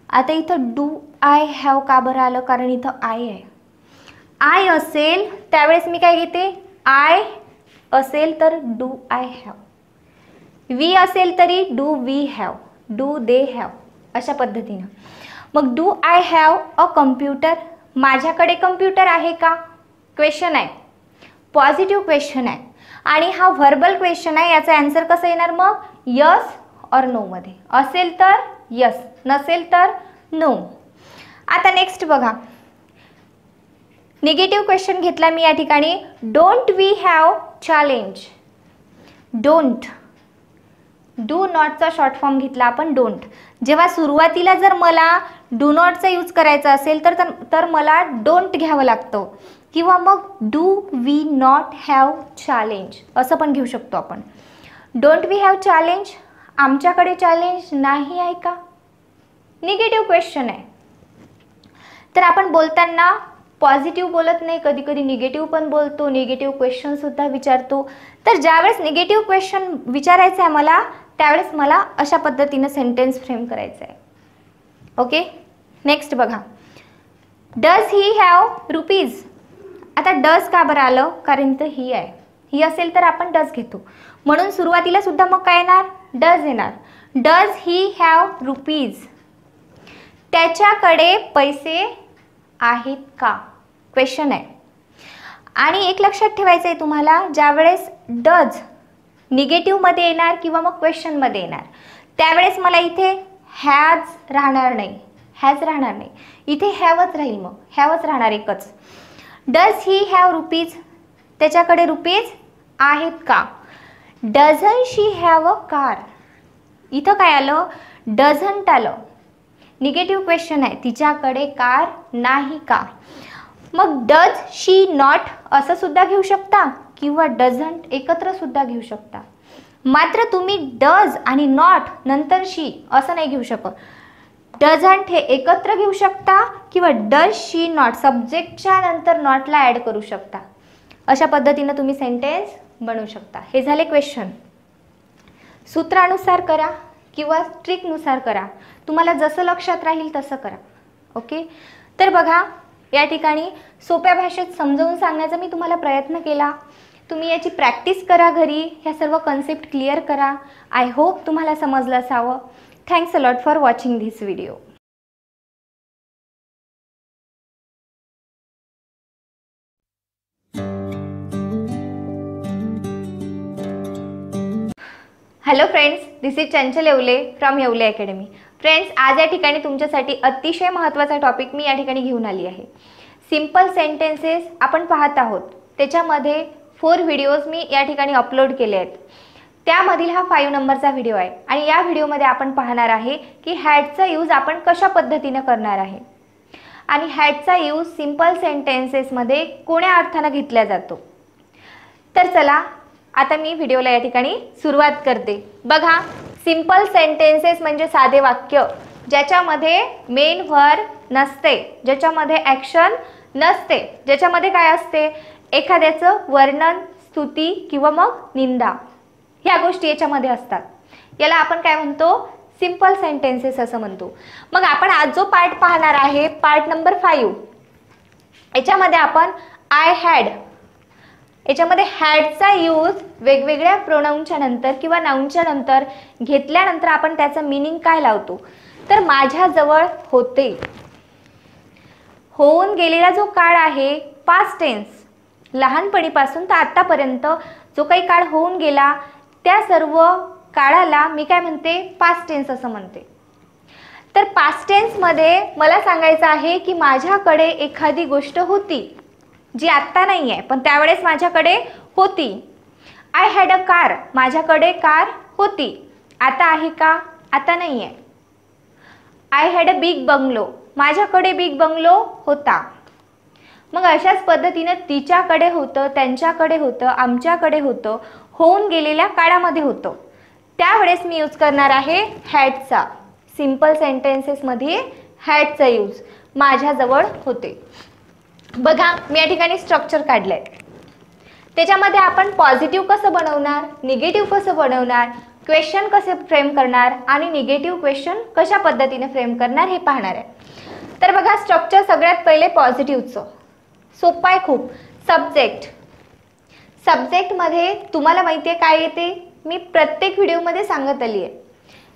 आता इथं डू आय हॅव का बरं आलं, कारण इथं आय आहे. आय असेल त्यावेळेस मी काय घेते, आय असेल तर डू आय हॅव. वी असेल तरी do we have, do they have, अशा पद्धतीनं. मग do I have a computer, माझ्याकडे कम्प्युटर आहे का, क्वेश्चन आहे, पॉझिटिव्ह क्वेश्चन आहे. आणि हा व्हर्बल क्वेश्चन आहे. याचा आन्सर कसं येणार मग, यस ऑर नोमध्ये. असेल तर यस, नसेल तर नो. आता नेक्स्ट बघा, निगेटिव्ह क्वेश्चन घेतला मी या ठिकाणी. Don't we have challenge. Don't, do नॉटचा शॉर्ट फॉर्म घेतला आपण, डोंट. जेव्हा सुरुवातीला जर मला डू नॉटचा यूज करायचा असेल तर मला डोंट घ्यावं लागतं, किंवा मग do we not have challenge असं पण घेऊ शकतो आपण. डोंट वी हॅव चॅलेंज, आमच्याकडे चॅलेंज नाही आहे का, निगेटिव्ह क्वेश्चन आहे. तर आपण बोलताना पॉझिटिव्ह बोलत नाही, कधी कधी निगेटिव्ह पण बोलतो, निगेटिव्ह क्वेश्चनसुद्धा विचारतो. तर ज्यावेळेस निगेटिव्ह क्वेश्चन विचारायचं आहे मला, त्यावेळेस मला अशा पद्धतीनं सेंटेन्स फ्रेम करायचं आहे. ओके, नेक्स्ट बघा, डज ही हॅव रुपीज. आता डज का बरं आलं, कारण इथं ही आहे. ही असेल तर आपण डज घेतो, म्हणून सुरुवातीला सुद्धा मग काय येणार, डज येणार. डज ही हॅव रुपीज, त्याच्याकडे पैसे आहेत का, क्वेश्चन आहे. आणि एक लक्षात ठेवायचं आहे तुम्हाला, ज्यावेळेस डज निगेटिव्हमध्ये येणार किंवा मग क्वेश्चनमध्ये येणार, त्यावेळेस मला इथे हॅज राहणार नाही, हॅज राहणार नाही, इथे हॅवच राहील. मग हॅवच राहणार एकच. डज ही हॅव रुपीज, त्याच्याकडे रुपीज आहेत का. Dozen she have a car, इथं काय आलं, डझंट आलं, निगेटिव्ह क्वेश्चन आहे, तिच्याकडे कार नाही का. मग डज शी नॉट असं सुद्धा घेऊ शकता, किंवा डझंट एकत्र सुद्धा घेऊ शकता. मात्र तुम्ही डज आणि नॉट नंतर शी असं नाही घेऊ शकत. डझंट हे एकत्र घेऊ शकता, किंवा डज शी नॉट सब्जेक्टच्या नंतर नॉटला ॲड करू शकता. अशा पद्धतीनं तुम्ही सेंटेन्स बनवू शकता. हे झाले क्वेश्चन. सूत्रानुसार करा किंवा ट्रिकनुसार करा, तुम्हाला जसं लक्षात राहील तसं करा. ओके, तर बघा, या ठिकाणी सोप्या भाषेत समजावून सांगण्याचा मी तुम्हाला प्रयत्न केला. तुम्ही याची प्रॅक्टिस करा घरी, ह्या सर्व कन्सेप्ट क्लिअर करा. आय होप तुम्हाला समजलं असावं. Thanks a lot for watching this video. Hello friends, this is Chanchal Yewale from Yewale academy. Friends, आज या ठिकाणी तुमच्यासाठी अतिशय महत्त्वाचा टॉपिक मी या ठिकाणी घेऊन आली आहे. सिम्पल सेंटेन्सेस आपण पाहत आहोत. त्याच्यामध्ये 4 व्हिडिओज मी या ठिकाणी अपलोड केले आहेत. त्यामधील हा 5 नंबरचा व्हिडिओ आहे. आणि या व्हिडिओमध्ये आपण पाहणार आहे की हॅडचा यूज आपण कशा पद्धतीने करणार आहे, आणि हॅडचा यूज सिम्पल सेंटेन्सेसमध्ये कोण्या अर्थानं घेतला जातो. तर चला, आता मी व्हिडिओला या ठिकाणी सुरुवात करते. बघा, सिंपल सेंटेन्सेस म्हणजे साधे वाक्य, ज्याच्यामध्ये मेन व्हर्ब नसते, ज्याच्यामध्ये ॲक्शन नसते, ज्याच्यामध्ये काय असते, एखाद्याचं वर्णन, स्तुती किंवा मग निंदा, ह्या गोष्टी याच्यामध्ये असतात. याला आपण काय म्हणतो, सिंपल सेंटेन्सेस असं म्हणतो. मग आपण आज जो पार्ट पाहणार आहे, पार्ट नंबर 5, याच्यामध्ये आपण आय हॅड, याच्यामध्ये हॅडचा यूज वेगवेगळ्या प्रोनाऊनच्या नंतर किंवा नाऊनच्या नंतर घेतल्यानंतर आपण त्याचं मीनिंग काय लावतो, तर माझ्याजवळ होते. होऊन गेलेला जो काळ आहे, पास्ट टेन्स, लहानपणीपासून तर आत्तापर्यंत जो काही काळ होऊन गेला, त्या सर्व काळाला मी काय म्हणते, पास्ट टेन्स असं म्हणते. तर पास्ट टेन्समध्ये मला सांगायचं आहे की माझ्याकडे एखादी गोष्ट होती, जी आत्ता नाही आहे, पण त्यावेळेस माझ्याकडे होती. आय हॅड अ कार, माझ्याकडे कार होती. आता आहे का, आता नाही आहे. I had a big bungalow, माझ्याकडे बिग बंगलो होता. मग अशाच पद्धतीनं तिच्याकडे होतं, त्यांच्याकडे होतं, आमच्याकडे होतं, होऊन गेलेल्या काळामध्ये होतं, त्यावेळेस मी यूज करणार आहे हॅडचा. Simple सेंटेन्सेसमध्ये हॅडचा use. माझ्याजवळ होते. बघा मी या ठिकाणी स्ट्रक्चर काढलंय. त्याच्यामध्ये आपण पॉझिटिव्ह कसं बनवणार, निगेटिव्ह कसं बनवणार, क्वेश्चन कसे फ्रेम करणार आणि निगेटिव्ह क्वेश्चन कशा पद्धतीने फ्रेम करणार हे पाहणार आहे. तर बघा स्ट्रक्चर सगळ्यात पहिले पॉझिटिव्हचं. सोपं आहे खूप. सब्जेक्ट. सब्जेक्टमध्ये तुम्हाला माहिती आहे काय येते, मी प्रत्येक व्हिडिओमध्ये सांगत आली आहे.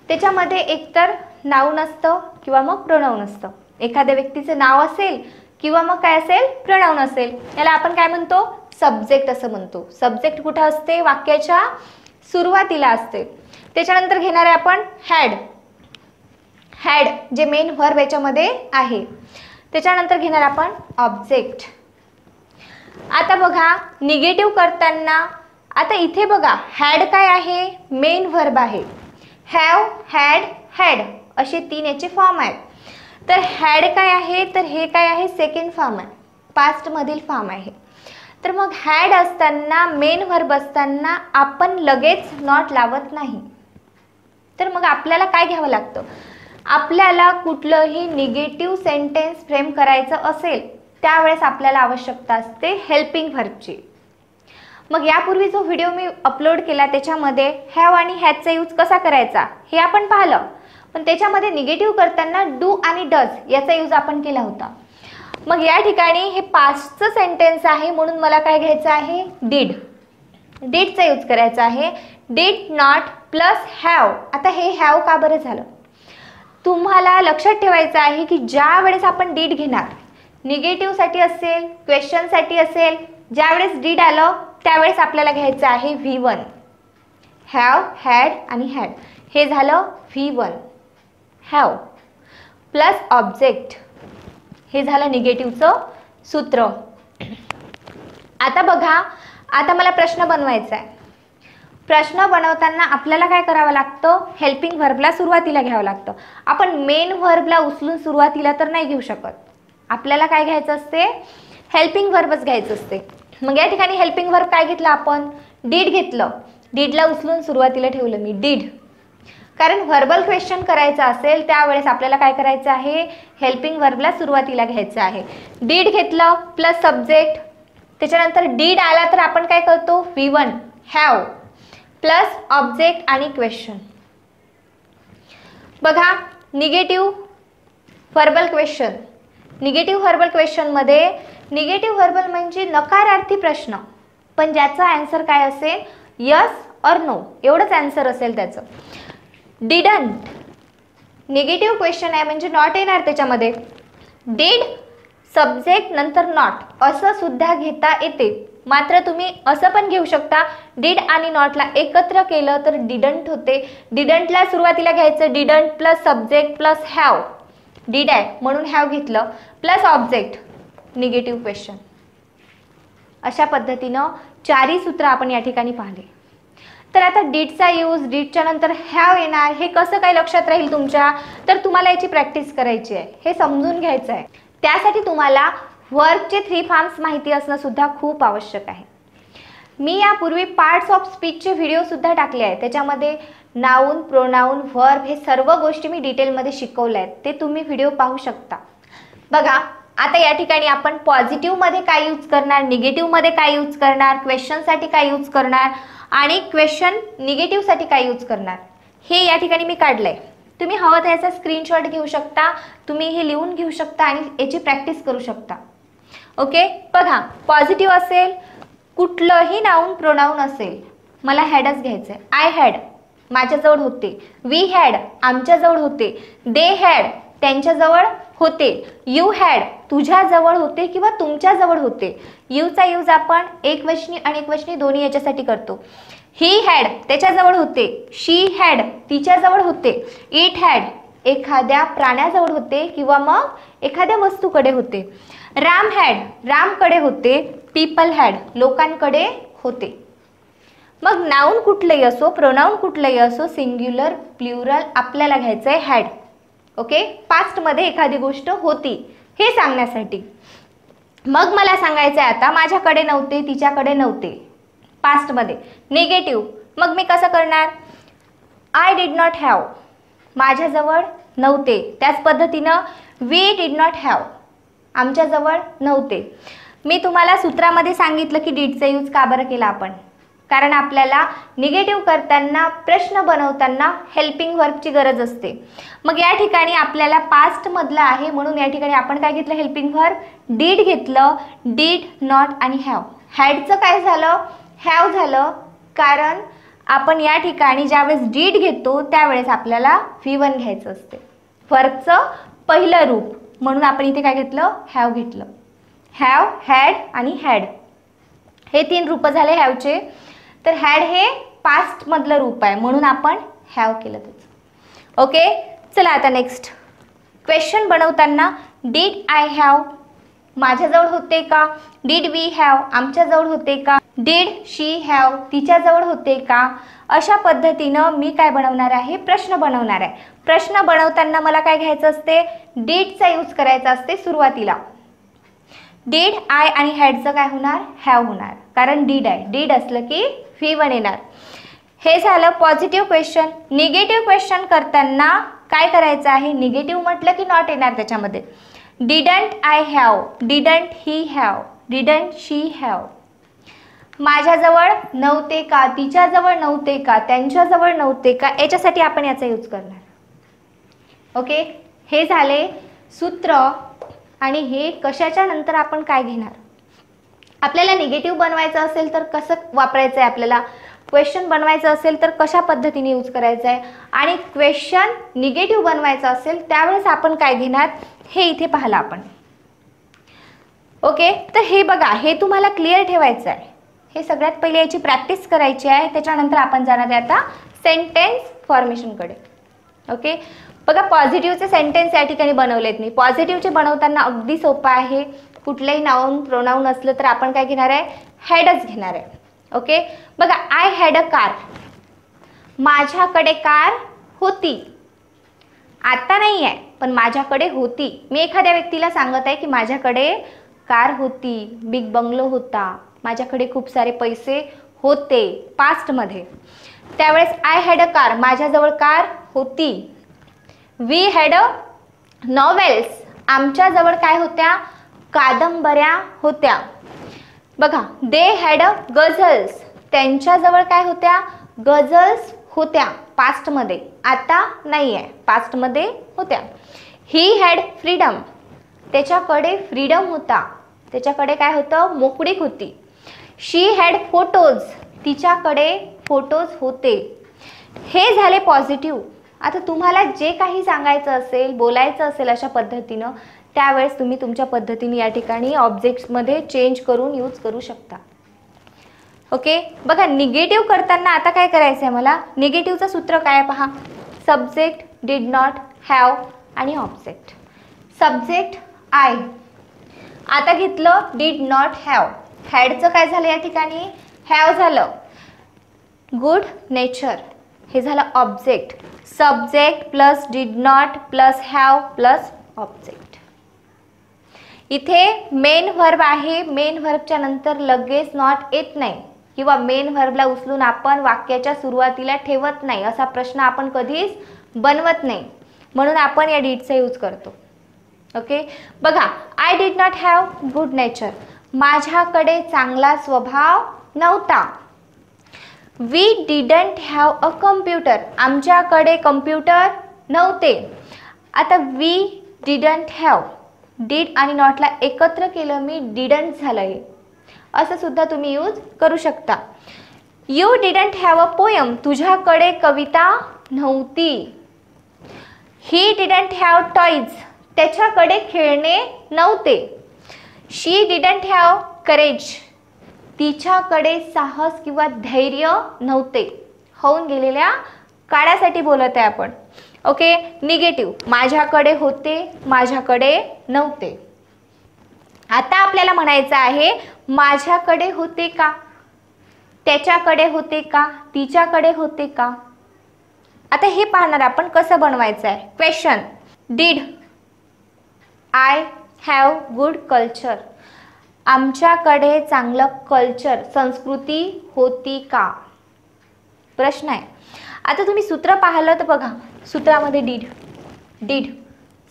त्याच्यामध्ये एकतर नाउन असतं किंवा मग प्रोनाउन असतं. एखाद्या व्यक्तीचं नाव असेल किंवा मग काय असेल, प्रोनाउन असेल, याला आपण काय म्हणतो, सब्जेक्ट असं म्हणतो. सब्जेक्ट कुठं असते, वाक्याच्या सुरुवातीला असते. त्याच्यानंतर घेणार आहे आपण हॅड. हॅड जे मेन व्हर्ब याच्यामध्ये आहे. त्याच्यानंतर घेणार आपण ऑब्जेक्ट. आता बघा निगेटिव्ह करताना, आता इथे बघा हॅड काय आहे, मेन व्हर्ब आहे. हॅव, हॅड, हॅड असे 3 याचे फॉर्म आहेत. तर हॅड काय आहे, तर हे काय आहे, सेकंड फॉर्म आहे, पास्ट मधील फॉर्म आहे. तर मग हॅड असताना, मेन व्हर्ब असताना आपण लगेच नॉट लावत नाही. तर मग आपल्याला काय घ्यावं लागतं, आपल्याला कुठलंही निगेटिव्ह सेंटेन्स फ्रेम करायचं असेल त्यावेळेस आपल्याला आवश्यकता असते हेल्पिंग व्हर्बची. मग यापूर्वी जो व्हिडिओ मी अपलोड केला त्याच्यामध्ये हॅव आणि हॅजचा यूज कसा करायचा हे आपण पाहिलं, पण त्याच्यामध्ये निगेटिव्ह करताना डू आणि डज याचा यूज आपण केला होता. मग या ठिकाणी हे पास्टचं सेंटेन्स आहे म्हणून मला काय घ्यायचं आहे, डिड. डिडचा यूज करायचा आहे. Did not plus have. आता हे हॅव का बरं झालं, तुम्हाला लक्षात ठेवायचं आहे की ज्या वेळेस आपण डिड घेणार, निगेटिव्हसाठी असेल, क्वेश्चनसाठी असेल, ज्यावेळेस डिड आलं त्यावेळेस आपल्याला घ्यायचं आहे V1. हॅव, हॅड आणि हॅड हे झालं V1. हॅव प्लस ऑब्जेक्ट हे झालं निगेटिव्हचं सूत्र. आता बघा, आता मला प्रश्न बनवायचा आहे. प्रश्न बनवताना आपल्याला काय करावं लागतं, हेल्पिंग व्हर्बला सुरुवातीला घ्यावं लागतं. आपण मेन व्हर्बला उचलून सुरुवातीला तर नाही घेऊ शकत. आपल्याला काय घ्यायचं असते, हेल्पिंग व्हर्बच घ्यायचं असते. मग या ठिकाणी हेल्पिंग व्हर्ब काय घेतलं आपण, डिड घेतलं. डिडला उचलून सुरुवातीला ठेवलं मी, डिड. कारण व्हर्बल क्वेश्चन करायचं असेल त्यावेळेस आपल्याला काय करायचं आहे, हेल्पिंग व्हर्बला सुरुवातीला घ्यायचं आहे. डिड घेतलं प्लस सब्जेक्ट. त्याच्यानंतर डिड आला तर आपण काय करतो, V1 हॅव प्लस ऑब्जेक्ट आणि क्वेश्चन. बघा negative verbal question. Negative verbal क्वेश्चनमध्ये निगेटिव्ह व्हर्बल म्हणजे नकारार्थी प्रश्न, पण ज्याचा आन्सर काय असेल, यस और नो एवढंच आन्सर असेल त्याचं. डिडंट निगेटिव्ह क्वेश्चन आहे म्हणजे नॉट येणार त्याच्यामध्ये. डिड सब्जेक्ट नंतर नॉट असं सुद्धा घेता येते. मात्र तुम्ही असं पण घेऊ शकता, डिड आणि नॉटला एकत्र केलं तर डिडंट होते. डिडंटला सुरुवातीला घ्यायचं, didn't plus subject plus have. Did आहे म्हणून हॅव घेतलं प्लस ऑब्जेक्ट निगेटिव्ह क्वेश्चन. अशा पद्धतीनं 4ही सूत्र आपण या ठिकाणी पाहिले. तर आता डिडचा यूज, डिडच्या नंतर हॅव येणार, हे कसं काय लक्षात राहील तुमच्या, तर तुम्हाला याची प्रॅक्टिस करायची आहे, हे समजून घ्यायचं आहे. त्यासाठी तुम्हाला वर्बचे 3 फॉर्म्स माहिती असणं सुद्धा खूप आवश्यक आहे. मी यापूर्वी पार्ट्स ऑफ स्पीचचे व्हिडिओ सुद्धा टाकले आहेत. त्याच्यामध्ये नाउन, प्रोनाउन, व्हर्ब हे सर्व गोष्टी मी डिटेलमध्ये शिकवल्या आहेत. ते तुम्ही व्हिडिओ पाहू शकता. बघा आता या ठिकाणी आपण पॉझिटिव्हमध्ये काय यूज करणार, निगेटिव्हमध्ये काय यूज करणार, क्वेश्चनसाठी काय यूज करणार आणि क्वेश्चन निगेटिव्हसाठी काय यूज करणार हे या ठिकाणी मी काढलंय. तुम्ही हवं तर याचा स्क्रीनशॉट घेऊ शकता, तुम्ही हे लिहून घेऊ शकता आणि याची प्रॅक्टिस करू शकता. ओके बघा पॉझिटिव्ह असेल, कुठलंही नाउन प्रोनाउन असेल, मला हॅडच घ्यायचं आहे. आय हॅड माझ्याजवळ होते, वी हॅड आमच्याजवळ होते, दे हॅड त्यांच्याजवळ होते, यू हॅड तुझ्याजवळ होते किंवा तुमच्याजवळ होते. यूचा यूज आपण एकवचनी अनेकवचनी दोन्ही याच्यासाठी करतो. ही हॅड त्याच्याजवळ होते, शी हॅड तिच्याजवळ होते, इट हॅड एखाद्या प्राण्याजवळ होते किंवा मग एखाद्या वस्तूकडे होते. राम हॅड रामकडे होते, पीपल हॅड लोकांकडे होते. मग नाउन कुठलंही असो, प्रोनाउन कुठलंही असो, सिंग्युलर प्लुरल आपल्याला घ्यायचं आहे हॅड. ओके, पास्टमध्ये एखादी गोष्ट होती हे सांगण्यासाठी. मग मला सांगायचं आहे आता माझ्याकडे नव्हते, तिच्याकडे नव्हते, पास्टमध्ये निगेटिव्ह. मग मी कसं करणार? आय डिड नॉट हॅव, माझ्याजवळ नव्हते. त्याच पद्धतीनं वी डिड नॉट हॅव, आमच्याजवळ नव्हते. मी तुम्हाला सूत्रामध्ये सांगितलं की डीडचा यूज का बरं केला आपण, कारण आपल्याला निगेटिव्ह करताना, प्रश्न बनवताना हेल्पिंग वर्बची गरज असते. मग या ठिकाणी आपल्याला पास्टमधलं आहे म्हणून या ठिकाणी आपण काय घेतलं? हेल्पिंग वर्ब डीड घेतलं. डीड, नॉट आणि हॅव. हॅडचं काय झालं? हॅव झालं, कारण आपण या ठिकाणी ज्यावेळेस डीड घेतो त्यावेळेस आपल्याला V1 घ्यायचं असते, वर्बचं पहिलं रूप, म्हणून आपण इथे काय घेतलं? हॅव घेतलं. हॅव, हॅड आणि हॅड हे 3 रूप झाले हॅवचे. तर हॅड हे पास्टमधलं रूप आहे म्हणून आपण हॅव केलं त्याचं. ओके, चला आता नेक्स्ट क्वेश्चन बनवताना डीड आय हॅव, माझ्याजवळ होते का? डीड वी हॅव, आमच्याजवळ होते का? डीड शी हॅव, तिच्याजवळ होते का? अशा पद्धतीनं मी काय बनवणार आहे? प्रश्न बनवणार आहे. प्रश्न बनवताना मला काय घ्यायचं असते? डीडचा यूज करायचा असते सुरुवातीला. डीड, आय आणि हॅडचं काय होणार? हॅव होणार, कारण डीड आहे. डीड असलं की V1 येणार. हे झालं पॉझिटिव्ह क्वेश्चन. निगेटिव्ह क्वेश्चन करताना काय करायचं आहे? निगेटिव्ह म्हटलं की नॉट येणार त्याच्यामध्ये. Didn't I have, didn't he have, didn't she have, माझ्याजवळ नव्हते का? तिच्याजवळ नव्हते का? त्यांच्याजवळ नव्हते का? याच्यासाठी आपण याचा यूज करणार. ओके, हे झाले सूत्र. आणि हे कशाच्या नंतर आपण काय घेणार? आपल्याला निगेटिव्ह बनवायचं असेल तर कसं वापरायचं आहे? आपल्याला क्वेश्चन बनवायचं असेल तर कशा पद्धतीने यूज करायचं आहे? आणि क्वेश्चन निगेटिव्ह बनवायचं असेल त्यावेळेस आपण काय घेणार हे इथे पाहिलं आपण. ओके, तर हे बघा, हे तुम्हाला क्लिअर ठेवायचं आहे. हे सगळ्यात पहिले याची प्रॅक्टिस करायची आहे. त्याच्यानंतर आपण जाणार आहे आता सेंटेन्स फॉर्मेशनकडे. ओके, बघा पॉझिटिव्हचे सेंटेन्स या ठिकाणी बनवलेत मी. पॉझिटिव्हचे बनवताना अगदी सोपं आहे. कुठलंही नाउन प्रोनाउन असलं तर आपण काय घेणार आहे? हॅडच घेणार आहे. ओके, बघा आय हॅड अ कार, माझ्याकडे कार होती. आता नाही आहे पण माझ्याकडे होती. मी एखाद्या व्यक्तीला सांगत आहे की माझ्याकडे कार होती, बिग बंगलो होता, माझ्याकडे खूप सारे पैसे होते पास्टमध्ये. त्यावेळेस आय हॅड अ कार, माझ्याजवळ कार होती. वी हॅड अ नॉवेल्स, आमच्याजवळ काय होत्या? कादंबऱ्या होत्या. बघा दे हॅड अ गझल्स, त्यांच्याजवळ काय होत्या? गझल्स होत्या पास्टमध्ये. आता नाही आहे, पास्टमध्ये होत्या. ही हॅड फ्रीडम, त्याच्याकडे फ्रीडम होता, त्याच्याकडे काय होतं? मोकळीक होती. शी हॅड फोटोज, तिच्याकडे फोटोज होते. हे झाले पॉझिटिव्ह. आता तुम्हाला जे काही सांगायचं असेल, बोलायचं असेल अशा पद्धतीनं, त्यावेळेस तुम्ही तुमच्या पद्धतीने या ठिकाणी ऑब्जेक्ट्समध्ये चेंज करून यूज करू शकता. ओके, बघा निगेटिव्ह करताना आता काय करायचं आहे मला? निगेटिव्हचं सूत्र काय पहा? सब्जेक्ट, डिड नॉट, हॅव आणि ऑब्जेक्ट. सब्जेक्ट आय, आता घेतलं डिड नॉट हॅव. हॅडचं काय झालं या ठिकाणी? हॅव झालं. गुड नेचर, हे झालं object. Subject plus did not plus have plus object. इथे मेन व्हर्ब आहे. मेन व्हर्बच्या नंतर लगेच नॉट येत नाही किंवा मेन व्हर्बला उचलून आपण वाक्याच्या सुरुवातीला ठेवत नाही, असा प्रश्न आपण कधीच बनवत नाही, म्हणून आपण या डीडचा यूज करतो. ओके, बघा I did not have good nature, माझ्याकडे चांगला स्वभाव नव्हता. We didn't have a computer, आमच्याकडे कम्प्युटर नव्हते. आता वी डिडंट हॅव, डीड आणि नॉटला एकत्र केलं मी, डिडंट झालं हे, असं सुद्धा तुम्ही यूज करू शकता. You didn't have a poem, तुझ्याकडे कविता नव्हती. ही डिडंट हॅव टॉयज, त्याच्याकडे खेळणे नव्हते. शी डिडंट हॅव करेज, तिच्याकडे साहस किंवा धैर्य नव्हते. होऊन गेलेल्या काळासाठी बोलत आहे आपण. ओके, निगेटिव्ह, माझ्याकडे होते, माझ्याकडे नव्हते. आता आपल्याला म्हणायचं आहे माझ्याकडे होते का, त्याच्याकडे होते का, तिच्याकडे होते का. आता हे पाहणार आपण कसं बनवायचं आहे question. Did I have good culture, आमच्याकडे चांगलं कल्चर संस्कृती होती का? प्रश्न आहे. आता तुम्ही सूत्र पाहिलं तर बघा, सूत्रामध्ये डीड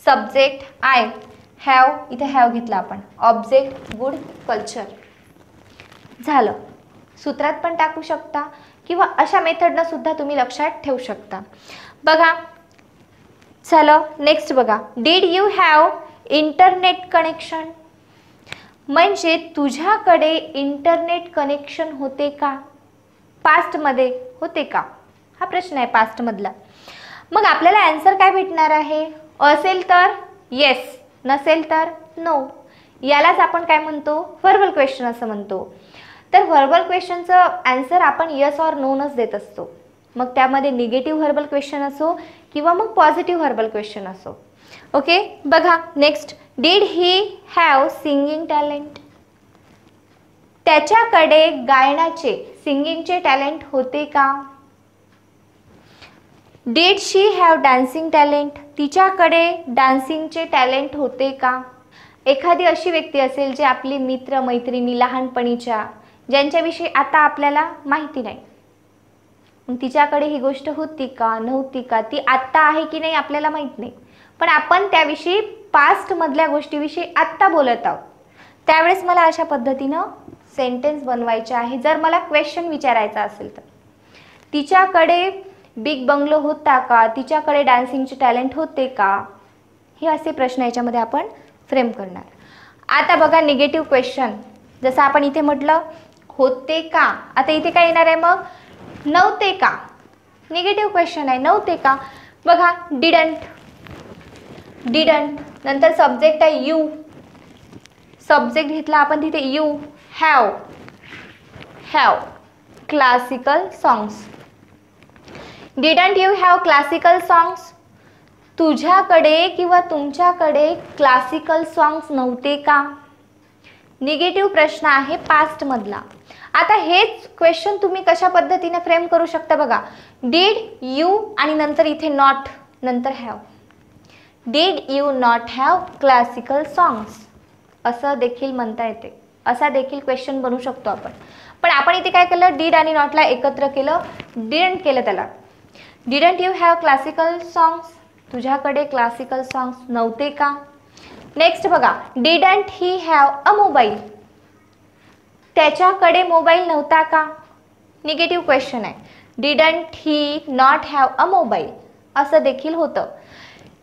सब्जेक्ट आय, हॅव इथे हॅव घेतला आपण, ऑब्जेक्ट गुड कल्चर झालं. सूत्रात पण टाकू शकता किंवा अशा मेथडनं सुद्धा तुम्ही लक्षात ठेवू शकता. बघा झालं. नेक्स्ट बघा, did you have internet connection, म्हणजे तुझ्याकडे इंटरनेट कनेक्शन होते का? पास्टमध्ये होते का? हा प्रश्न आहे पास्टमधला. मग आपल्याला आन्सर काय भेटणार आहे? असेल तर येस, नसेल तर नो. यालाच आपण काय म्हणतो? व्हर्बल क्वेश्चन असं म्हणतो. तर व्हर्बल क्वेश्चनचं आन्सर आपण येस ऑर नोनच देत असतो. मग त्यामध्ये निगेटिव्ह व्हर्बल क्वेश्चन असो किंवा मग पॉझिटिव्ह व्हर्बल क्वेश्चन असो. ओके, बघा next, did he have singing talent, त्याच्याकडे गायनाचे सिंगिंगचे टॅलेंट होते का? Did she have dancing talent, तिच्याकडे डान्सिंगचे टॅलेंट होते का? एखादी अशी व्यक्ती असेल जे आपली मित्र मैत्रिणी लहानपणीच्या, ज्यांच्याविषयी आता आपल्याला माहिती नाही, मग तिच्याकडे ही गोष्ट होती का नव्हती का, ती आत्ता आहे की नाही आपल्याला माहीत नाही, पण आपण त्याविषयी पास्टमधल्या गोष्टीविषयी आत्ता बोलत आहोत. त्यावेळेस मला अशा पद्धतीनं सेंटेन्स बनवायचे आहे. जर मला क्वेश्चन विचारायचा असेल तर, तिच्याकडे बिग बंगलो होता का, तिच्याकडे डान्सिंगचे टॅलेंट होते का, हे असे प्रश्न याच्यामध्ये आपण फ्रेम करणार. आता बघा निगेटिव्ह क्वेश्चन, जसं आपण इथे म्हटलं होते का, आता इथे काय येणार आहे मग? नव्हते का. निगेटिव्ह क्वेश्चन आहे, नव्हते का. बघा डिडंट नंतर सब्जेक्ट आहे यू, सब्जेक्ट घेतला आपण तिथे you. Have classical songs, didn't you have classical songs, तुझ्याकडे किंवा तुमच्याकडे क्लासिकल सॉंग्स नव्हते का. निगेटिव्ह प्रश्न आहे पास्टमधला. आता हेच क्वेश्चन तुम्ही कशा पद्धतीने फ्रेम करू शकता बघा, डीड यू आणि नंतर इथे नॉट, नंतर have. Did you not have classical songs असं देखील म्हणता येते, असा देखील क्वेश्चन बनवू शकतो आपण. पण आपण इथे काय केलं, डीड आणि नॉटला एकत्र केलं, डिडंट केलं त्याला. Didn't you have classical songs, तुझ्याकडे क्लासिकल सॉंग्स नव्हते का. नेक्स्ट बघा, didn't he have a mobile, त्याच्याकडे मोबाईल नव्हता का. निगेटिव्ह क्वेश्चन आहे. Didn't he not have a mobile असं देखील होतं.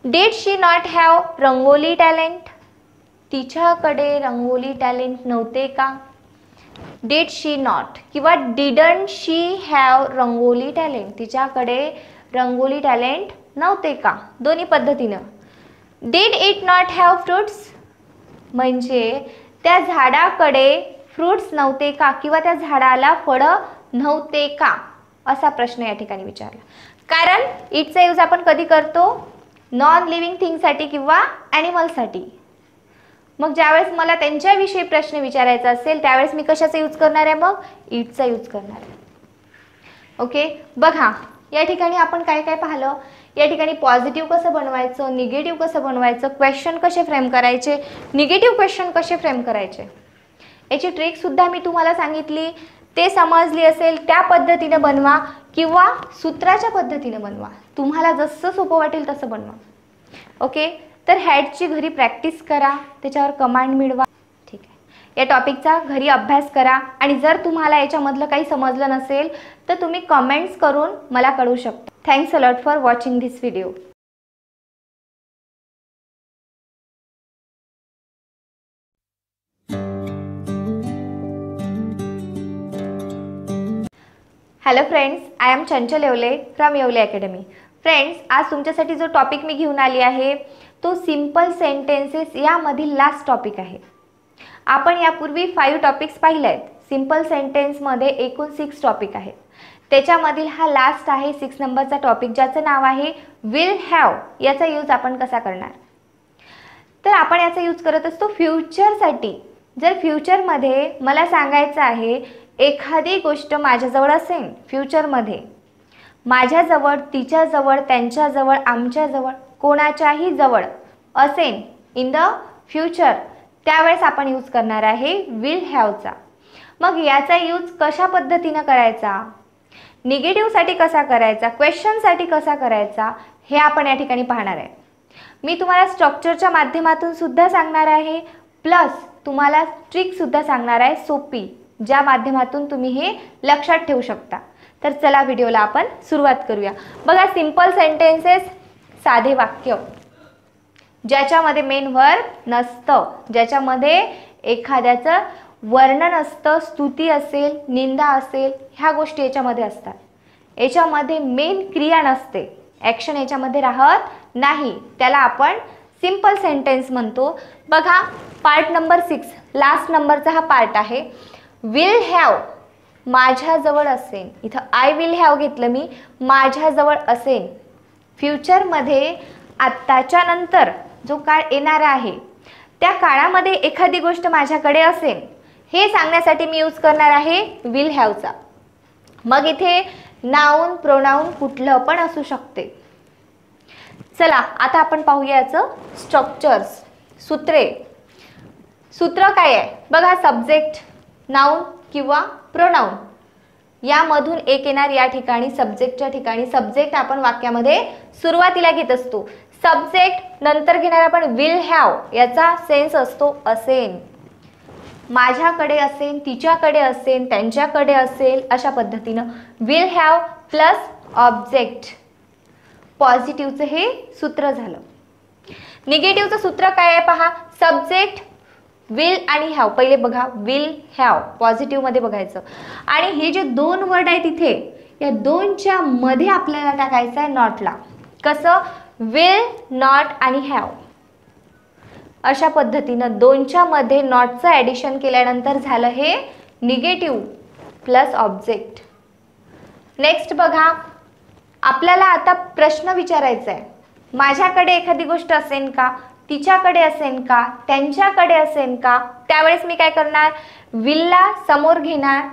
Did she not have rangoli talent, तिच्याकडे रंगोली टॅलेंट नव्हते का. डिड शी नॉट किंवा didn't she have rangoli talent, तिच्याकडे रंगोली टॅलेंट नव्हते का. दोन्ही पद्धतीनं. Did it not have fruits, म्हणजे त्या झाडाकडे फ्रुट्स नव्हते का किंवा त्या झाडाला फळं नव्हते का, असा प्रश्न या ठिकाणी विचारला. कारण इटचा यूज आपण कधी करतो, नॉन लिव्हिंग थिंगसाठी किंवा ॲनिमलसाठी. मग ज्यावेळेस मला त्यांच्याविषयी प्रश्न विचारायचा असेल त्यावेळेस मी कशाचा यूज करणार आहे, मग इटचा यूज करणार आहे. ओके, बघा या ठिकाणी आपण काय काय पाहिलं. या ठिकाणी पॉझिटिव्ह कसं बनवायचं, निगेटिव्ह कसं बनवायचं, क्वेश्चन कसे फ्रेम करायचे, निगेटिव्ह क्वेश्चन कसे फ्रेम करायचे, याची ट्रिकसुद्धा मी तुम्हाला सांगितली. ते समजली असेल त्या पद्धतीने बनवा किंवा सूत्राच्या पद्धतीने बनवा, तुम्हाला जसं सोपं वाटेल तसं बनवा. ओके, तर हॅडची घरी प्रॅक्टिस करा, त्याच्यावर कमांड मिळवा. ठीक आहे, या टॉपिकचा घरी अभ्यास करा आणि जर तुम्हाला याच्यामधलं काही समजलं नसेल तर तुम्ही कमेंट्स करून मला कळवू शकता. Thanks a lot for watching this video. Hello friends, I am Chanchal Yewale from Yewale academy. Friends, आज तुमच्यासाठी जो टॉपिक मी घेऊन आली आहे तो सिम्पल सेंटेन्सेस यामधील लास्ट टॉपिक आहे. आपण यापूर्वी 5 टॉपिक्स पाहिले आहेत. सिम्पल सेंटेन्समध्ये एकूण 6 टॉपिक आहेत. त्याच्यामधील हा लास्ट आहे 6 नंबरचा टॉपिक, ज्याचं नाव आहे विल हॅव. याचा यूज आपण कसा करणार, तर आपण याचा यूज करत असतो फ्युचरसाठी. जर फ्युचरमध्ये मला सांगायचं आहे एखादी गोष्ट माझ्याजवळ असेल, फ्युचरमध्ये माझ्याजवळ, तिच्याजवळ, त्यांच्याजवळ, आमच्याजवळ, कोणाच्याही जवळ असेन इन द फ्युचर, त्यावेळेस आपण यूज करणार आहे विल हॅवचा. मग याचा यूज कशा पद्धतीनं करायचा, निगेटिव्हसाठी कसा करायचा, क्वेश्चनसाठी कसा करायचा, हे आपण या ठिकाणी पाहणार आहे. मी तुम्हाला स्ट्रक्चरच्या माध्यमातून सुद्धा सांगणार आहे, प्लस तुम्हाला ट्रिकसुद्धा सांगणार आहे सोपी, ज्या माध्यमातून तुम्ही हे लक्षात ठेवू शकता. तर चला व्हिडिओला आपण सुरुवात करूया. बघा, सिंपल सेंटेन्सेस, साधे वाक्य ज्याच्यामध्ये मेन वर्ब नसतं, ज्याच्यामध्ये एखाद्याचं वर्णन असतं, स्तुती असेल, निंदा असेल, ह्या गोष्टी याच्यामध्ये असतात. याच्यामध्ये मेन क्रिया नसते, ॲक्शन याच्यामध्ये राहत नाही, त्याला आपण सिंपल सेंटेन्स म्हणतो. बघा, पार्ट नंबर 6, लास्ट नंबरचा हा पार्ट आहे. विल हॅव, माझ्याजवळ असेन. इथं आय विल हॅव घेतलं मी, माझ्याजवळ असेन. फ्युचरमध्ये आत्ताच्या नंतर जो काळ येणार आहे त्या काळामध्ये एखादी गोष्ट माझ्याकडे असेल हे सांगण्यासाठी मी यूज करणार आहे विल हॅवचा. मग इथे नाऊन प्रोनाऊन कुठलं पण असू शकते. चला आता आपण पाहूया याचं स्ट्रक्चर्स, सूत्रे. सूत्र काय आहे बघा, सब्जेक्ट, नाऊन किंवा प्रोनाऊन यामधून एक येणार. या ठिकाणी सब्जेक्टच्या ठिकाणी सब्जेक्ट आपण वाक्यामध्ये सुरुवातीला घेत असतो. सब्जेक्ट नंतर घेणार आपण विल हॅव, याचा सेन्स असतो असेन. माझ्याकडे असेल, तिच्याकडे असेल, त्यांच्याकडे असेल, अशा पद्धतीनं विल हॅव प्लस ऑब्जेक्ट. पॉझिटिव्हचं हे सूत्र झालं. निगेटिव्हचं सूत्र काय आहे पहा, सब्जेक्ट विल आणि हॅव. पहिले बघा, विल हॅव पॉझिटिव्हमध्ये बघायचं, आणि हे जे दोन वर्ड आहेत इथे, या दोनच्या मध्ये आपल्याला टाकायचं आहे नॉटला. कसं, विल, नॉट आणि हॅव, अशा पद्धतीनं दोनच्या मध्ये नॉटचं ॲडिशन केल्यानंतर झालं हे निगेटिव्ह प्लस ऑब्जेक्ट. नेक्स्ट बघा, आपल्याला आता प्रश्न विचारायचा आहे, माझ्याकडे एखादी गोष्ट असेल का, तिच्याकडे असेल का, त्यांच्याकडे असेल का. त्यावेळेस मी काय करणार, विलला समोर घेणार,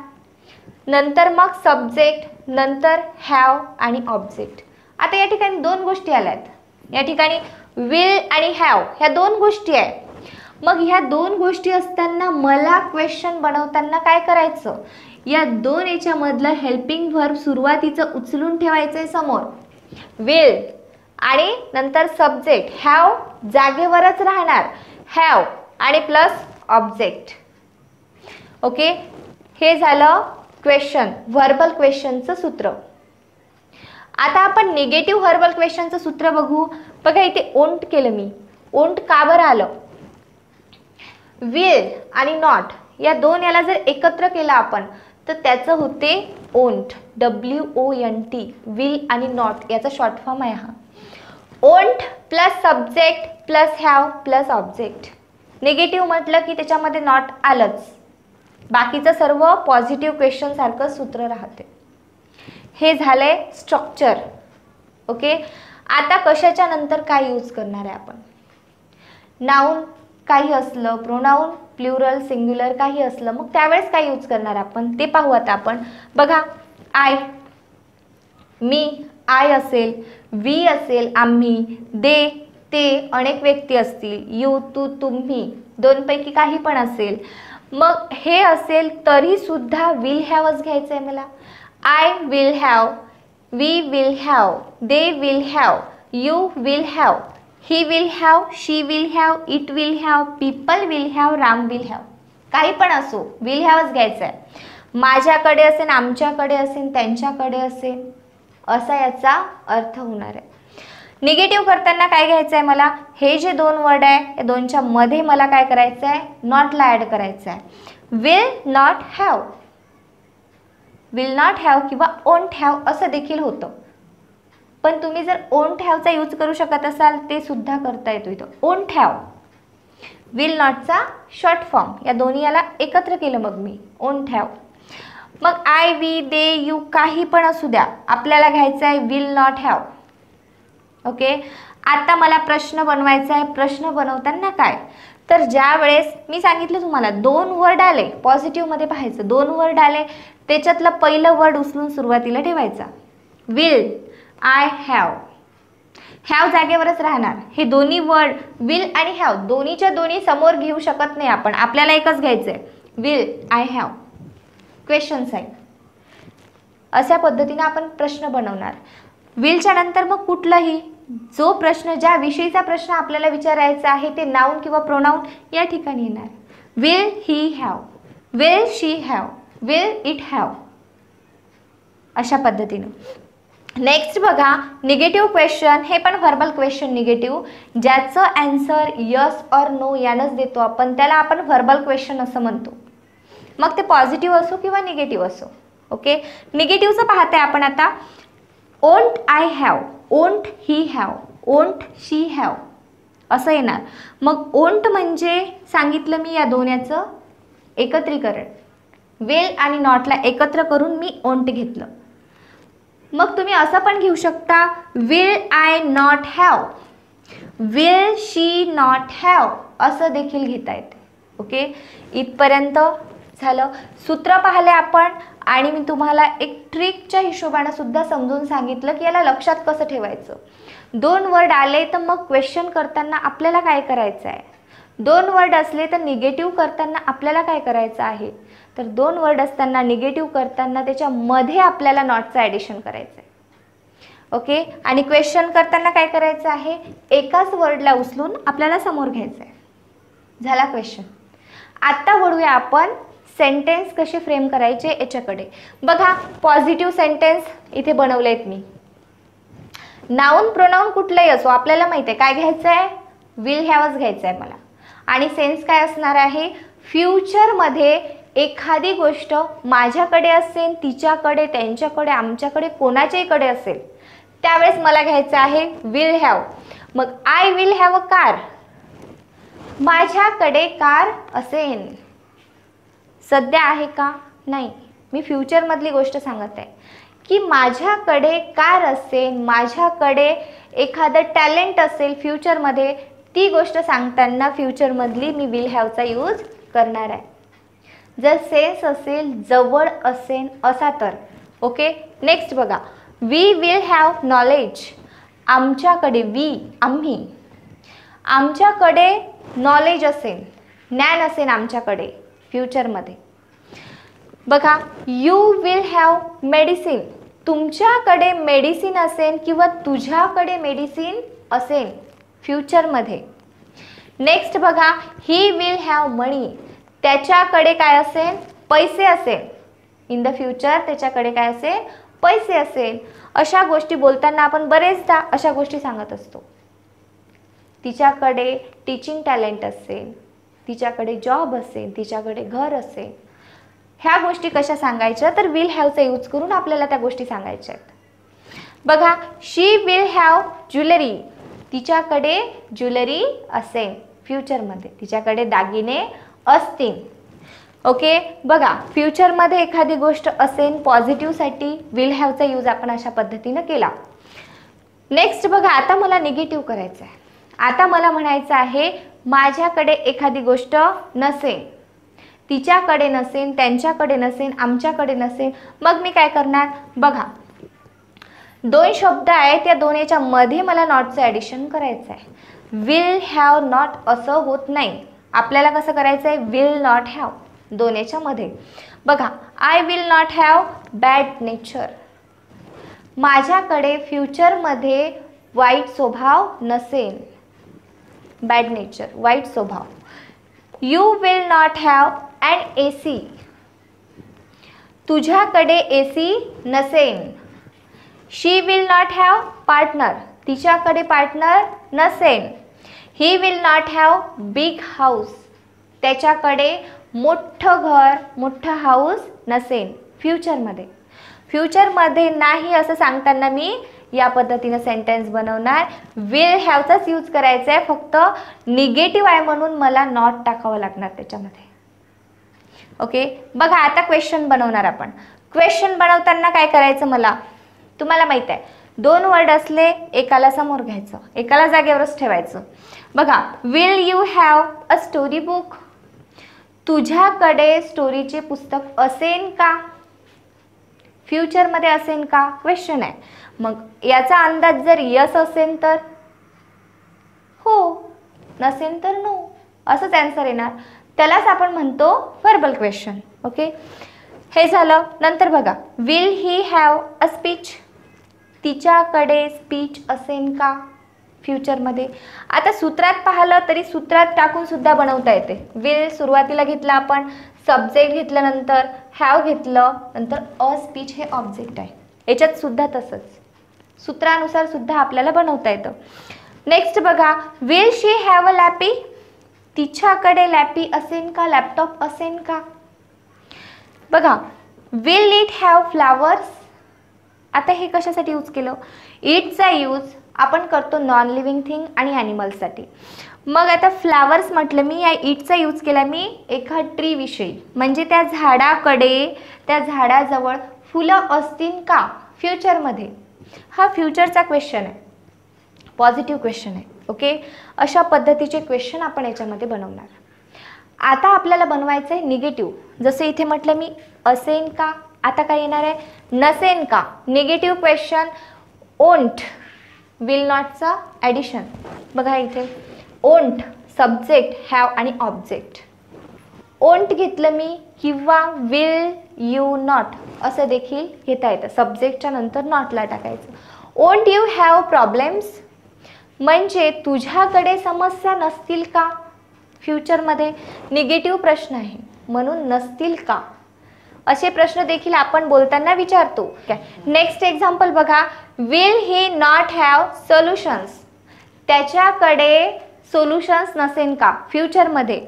नंतर मग सब्जेक्ट, नंतर हॅव आणि ऑब्जेक्ट. आता या ठिकाणी दोन गोष्टी आल्यात, या ठिकाणी विल आणि हॅव ह्या दोन गोष्टी आहे. मग ह्या दोन गोष्टी असताना मला क्वेश्चन बनवताना काय करायचं, या दोन याच्यामधलं हेल्पिंग व्हर्ब सुरुवातीचं उचलून ठेवायचं आहे समोर, विल, आणि नंतर सब्जेक्ट हॅव जागेवरच राहणार, हॅव आणि प्लस ऑब्जेक्ट. ओके, हे झालं क्वेश्चन, व्हर्बल क्वेश्चनचं सूत्र. आता आपण निगेटिव्ह व्हर्बल क्वेश्चनचं सूत्र बघू. बघा, इथे ओंट केलं मी. ओंट का बरं आलं, विल आणि नॉट या दोन याला जर एकत्र केलं आपण तर त्याचं होते ओंट, WONT, विल आणि नॉट याचा शॉर्ट फॉर्म आहे हा. Won't plus subject plus have plus object. Negative म्हटलं की त्याच्यामध्ये नॉट आलंच, बाकीचं सर्व पॉझिटिव्ह क्वेश्चन सारखं सूत्र राहते. हे झालंय स्ट्रक्चर. ओके, आता कशाच्या नंतर काय यूज करणार आहे आपण, नाऊन काही असलं, प्रोनाऊन प्लुरल सिंग्युलर काही असलं, मग त्यावेळेस काय यूज करणार आपण ते पाहू आता आपण. बघा, आय, मी, आय असेल, वी असेल, आम्ही, दे, ते, अनेक व्यक्ती असतील, यू, तू, तुम्ही, दोनपैकी काही पण असेल. मग हे असेल तरी सुद्धा विल हॅवच घ्यायचं आहे मला. I will have, we will have, they will have, you will have, he will have, she will have, it will have, people will have, Ram will have, काही पण असो विल हॅवच घ्यायचं आहे. माझ्याकडे असेल, आमच्याकडे असेल, त्यांच्याकडे असेल, असा याचा अर्थ होणार आहे. निगेटिव्ह करताना काय घ्यायचं आहे मला, हे जे दोन वर्ड आहे या दोनच्या मध्ये मला काय करायचं आहे, नॉटला ॲड करायचं आहे. Will not have, will not have किंवा ओंट हॅव असं देखील होतं, पण तुम्ही जर ओंट हॅवचा यूज करू शकत असाल ते सुद्धा करता येतो इथं. ओंट हॅव, विल नॉटचा शॉर्ट फॉर्म, या दोन्ही याला एकत्र केलं मग मी ओंट हॅव. मग आय, वी, दे, यू काही पण असू द्या, आपल्याला घ्यायचं आहे विल नॉट हॅव. ओके, आता मला प्रश्न बनवायचा आहे. प्रश्न बनवताना काय, तर ज्या वेळेस मी सांगितलं तुम्हाला दोन वर्ड आले, पॉझिटिव्हमध्ये पाहायचं, दोन वर्ड आले त्याच्यातलं पहिलं वर्ड उचलून सुरुवातीला ठेवायचा. विल, आय हॅव, हॅव जागेवरच राहणार. हे दोन्ही वर्ड विल आणि हॅव दोन्हीच्या दोन्ही समोर घेऊ शकत नाही आपण. आपल्याला एकच घ्यायचं आहे, will I have, question sign. अशा पद्धतीने आपण प्रश्न बनवणार. विलच्या नंतर मग कुठलाही जो प्रश्न, ज्या विषयीचा प्रश्न आपल्याला विचारायचा आहे ते नाउन किंवा प्रोनाउन या ठिकाणी येणार. Will he have, will she have, will it have, अशा पद्धतीने. नेक्स्ट बघा, निगेटिव्ह क्वेश्चन. हे पण व्हर्बल क्वेश्चन निगेटिव्ह, ज्याचं आन्सर यस और नो यानंच देतो आपण, त्याला आपण व्हर्बल क्वेश्चन असं म्हणतो. मग ते पॉझिटिव्ह असो किंवा निगेटिव्ह असो. ओके, निगेटिव्हचं पाहताय आपण आता. Won't I have, won't he have, won't she have असं येणार. मग ओंट म्हणजे सांगितलं मी या दोन्याचं एकत्रीकरण. विल आणि नॉटला एकत्र करून मी ओंट घेतलं. मग तुम्ही असं पण घेऊ शकता, will I not have, will she not have असं देखील घेता येते. ओके, इथपर्यंत झालं. सूत्र पाहिले आपण आणि मी तुम्हाला एक ट्रिकच्या हिशोबाने सुद्धा समजून सांगितलं की याला लक्षात कसं ठेवायचं. दोन वर्ड आले तर मग क्वेश्चन करताना आपल्याला काय करायचं आहे. दोन वर्ड असले तर निगेटिव्ह करताना आपल्याला काय करायचं आहे. तर दोन वर्ड असताना निगेटिव्ह करताना त्याच्यामध्ये आपल्याला नॉटचं ॲडिशन करायचं आहे. ओके, आणि क्वेश्चन करताना काय करायचं आहे, एकाच वर्डला उचलून आपल्याला समोर घ्यायचं आहे. झाला क्वेश्चन. आता वळूया आपण सेंटेन्स कसे फ्रेम करायचे याच्याकडे. बघा, पॉझिटिव्ह सेंटेन्स इथे बनवले आहेत मी. नाउन प्रोनाउन कुठलंही असो आपल्याला माहिती आहे काय घ्यायचं आहे, विल हॅवच घ्यायचं आहे मला. आणि सेन्स काय असणार आहे, फ्युचरमध्ये एखादी गोष्ट माझ्याकडे असेल, तिच्याकडे, त्यांच्याकडे, आमच्याकडे, कोणाच्याहीकडे असेल त्यावेळेस मला घ्यायचं आहे विल हॅव. मग I will have a car, माझ्याकडे कार असेल. सध्या आहे का, नाही, मी फ्युचरमधली गोष्ट सांगत आहे की माझ्याकडे कार असेल, माझ्याकडे एखादं टॅलेंट असेल फ्युचरमध्ये, ती गोष्ट सांगताना फ्युचरमधली मी विल हॅवचा यूज करणार आहे. जर सेन्स असेल, जवळ असेल असा तर. ओके, नेक्स्ट बघा, वी विल हॅव नॉलेज, आमच्याकडे, आम्ही, आमच्याकडे नॉलेज असेल, ज्ञान असेल आमच्याकडे फ्युचरमध्ये. बघा, यू विल हॅव मेडिसिन, तुमच्याकडे मेडिसिन असेल किंवा तुझ्याकडे मेडिसिन असेल फ्युचरमध्ये. नेक्स्ट बघा, ही विल हॅव मनी, त्याच्याकडे काय असेल, पैसे असेल. इन द फ्युचर त्याच्याकडे काय असेल, पैसे असेल. अशा गोष्टी बोलताना आपण बरेचदा अशा गोष्टी सांगत असतो. तिच्याकडे टीचिंग टॅलेंट असेल, तिच्याकडे जॉब असेल, तिच्याकडे घर असेल. ह्या गोष्टी कशा सांगायच्या, तर विल हॅवचा यूज करून आपल्याला त्या गोष्टी सांगायच्या आहेत. बघा, शी विल हॅव ज्वेलरी, तिच्याकडे ज्वेलरी असेल फ्युचरमध्ये, तिच्याकडे दागिने असतील. ओके, बघा, फ्युचरमध्ये एखादी गोष्ट असेल पॉझिटिव्हसाठी विल हॅवचा यूज आपण अशा पद्धतीनं केला. नेक्स्ट बघा, आता मला निगेटिव्ह करायचं आहे. आता मला म्हणायचं आहे माझ्याकडे एखादी गोष्ट नसेल, तिच्याकडे नसेल, त्यांच्याकडे नसेल, आमच्याकडे नसेल. मग मी काय करणार, बघा, दोन शब्द आहेत, त्या दोन्हीच्या मध्ये मला नॉटचं ॲडिशन करायचं आहे. विल हॅव नॉट असं होत नाही. आपल्याला कसं करायचं आहे, विल नॉट हॅव दोन्हीच्या मध्ये. बघा, I will not have bad nature, माझ्याकडे फ्युचरमध्ये वाईट स्वभाव नसेल. बॅड नेचर, वाईट स्वभाव. You will not have an AC, तुझ्याकडे AC नसेल. She will not have partner, तिच्याकडे पार्टनर नसेल. He will not have big house, त्याच्याकडे मोठं घर, मोठं हाऊस नसेल फ्युचरमध्ये. फ्युचरमध्ये नाही असं सांगताना मी या पद्धतीनं सेंटेन्स बनवणार. विल हॅवचाच यूज करायचा आहे, फक्त निगेटिव्ह आहे म्हणून मला नॉट टाकावं लागणार त्याच्यामध्ये. ओके, बघा, आता क्वेश्चन बनवणार आपण. क्वेश्चन बनवताना काय करायचं मला, तुम्हाला माहित आहे, दोन वर्ड असले एकाला समोर घ्यायचं, एकाला जागेवरच ठेवायचं. बघा, will you have a story book, तुझ्याकडे स्टोरीचे पुस्तक असेल का, फ्युचरमध्ये असेल का, क्वेश्चन आहे. मग याचा अंदाज जर यस असेल तर हो, नसेल तर नो, असंच आन्सर येणार. त्यालाच आपण म्हणतो व्हर्बल क्वेश्चन. ओके, हे झालं. नंतर बघा, will he have a speech. तिच्याकडे स्पीच असेल का फ्युचरमध्ये. आता सूत्रात पाहिलं तरी सूत्रात टाकून सुद्धा बनवता येते. विल सुरुवातीला घेतलं आपण, सब्जेक्ट घेतल्यानंतर हॅव घेतलं, नंतर अ स्पीच हे ऑब्जेक्ट आहे. याच्यात सुद्धा तसंच सूत्रानुसार सुद्धा आपल्याला बनवता येतं. नेक्स्ट बघा, will she have a lappy. तिच्याकडे लॅपी असेल का, लॅपटॉप असेल का. बघा, विल इट हॅव फ्लावर्स. आता हे कशासाठी यूज केलं. इटचा यूज आपण करतो नॉन लिव्हिंग थिंग आणि ॲनिमल्ससाठी. मग आता फ्लावर्स म्हटलं मी, या इटचा यूज केला मी एका ट्रीविषयी, म्हणजे त्या झाडाकडे, त्या झाडाजवळ फुलं असतील का फ्युचरमध्ये. हा फ्युचरचा क्वेश्चन आहे, पॉझिटिव्ह क्वेश्चन आहे. ओके, अशा पद्धतीचे क्वेश्चन आपण याच्यामध्ये बनवणार. आता आपल्याला बनवायचं आहे निगेटिव्ह. जसं इथे म्हटलं मी असेन का, आता काय येणार आहे नसेन का. निगेटिव्ह क्वेश्चन ओंट, विल नॉटचा ॲडिशन. बघा इथे ओंट, सब्जेक्ट, हॅव आणि ऑब्जेक्ट. ओंट घेतलं मी किंवा विल यू नॉट असं देखील घेता येतं. सब्जेक्टच्या नंतर नॉटला टाकायचं. ओंट यू हॅव प्रॉब्लेम्स, म्हणजे तुझ्याकडे समस्या नसतील का फ्युचरमध्ये. निगेटिव्ह प्रश्न आहे म्हणून नसतील का असे प्रश्न देखील आपण बोलताना विचारतो. नेक्स्ट एक्झाम्पल बघा, will he not have solutions. त्याच्याकडे सोल्युशन्स नसेल का फ्युचरमध्ये.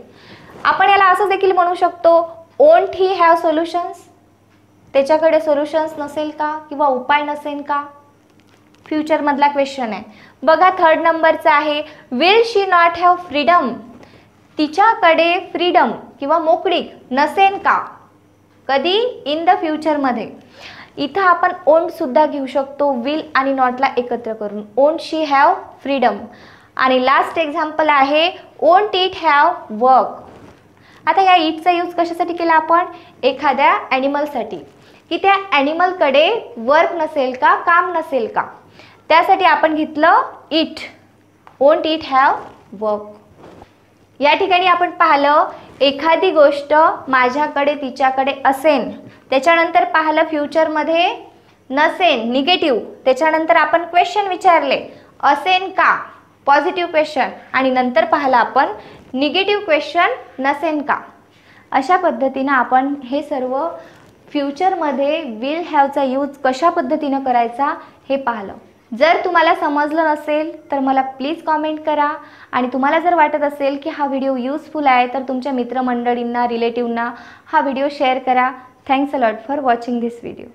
आपण याला असं देखील म्हणू शकतो, ओंट ही हॅव सोल्युशन्स. त्याच्याकडे सोल्युशन्स नसेल का किंवा उपाय नसेल का फ्युचरमधला क्वेश्चन आहे. बघा थर्ड नंबरचा आहे, will she not have freedom. तिच्याकडे फ्रीडम किंवा मोकळीक नसेल का कधी इन द फ्युचरमध्ये. इथं आपण ओंट सुद्धा घेऊ शकतो विल आणि नॉटला एकत्र करून. ओंट शी हॅव फ्रीडम. आणि लास्ट एक्झाम्पल आहे, ओंट इट हॅव वर्क. आता या इटचा यूज कशासाठी केला आपण, एखाद्या ॲनिमलसाठी, की त्या ॲनिमलकडे वर्क नसेल का, काम नसेल का, त्यासाठी आपण घेतलं it. Won't it have work. या ठिकाणी आपण पाहिलं एखादी गोष्ट माझ्याकडे तिच्याकडे असेन, त्याच्यानंतर पाहिलं फ्युचरमध्ये नसेन निगेटिव्ह, त्याच्यानंतर आपण क्वेश्चन विचारले असेन का पॉझिटिव्ह क्वेश्चन, आणि नंतर पाहिलं आपण निगेटिव्ह क्वेश्चन नसेन का. अशा पद्धतीनं आपण हे सर्व फ्युचरमध्ये विल हॅवचा यूज कशा पद्धतीनं करायचा हे पाहिलं. जर तुम्हाला समजलं नसेल तर मला प्लीज कॉमेंट करा, आणि तुम्हाला जर वाटत असेल की हा व्हिडिओ यूजफुल आहे तर तुमच्या मित्रमंडळींना, रिलेटिव्हना हा व्हिडिओ शेअर करा. Thanks a lot for watching this video.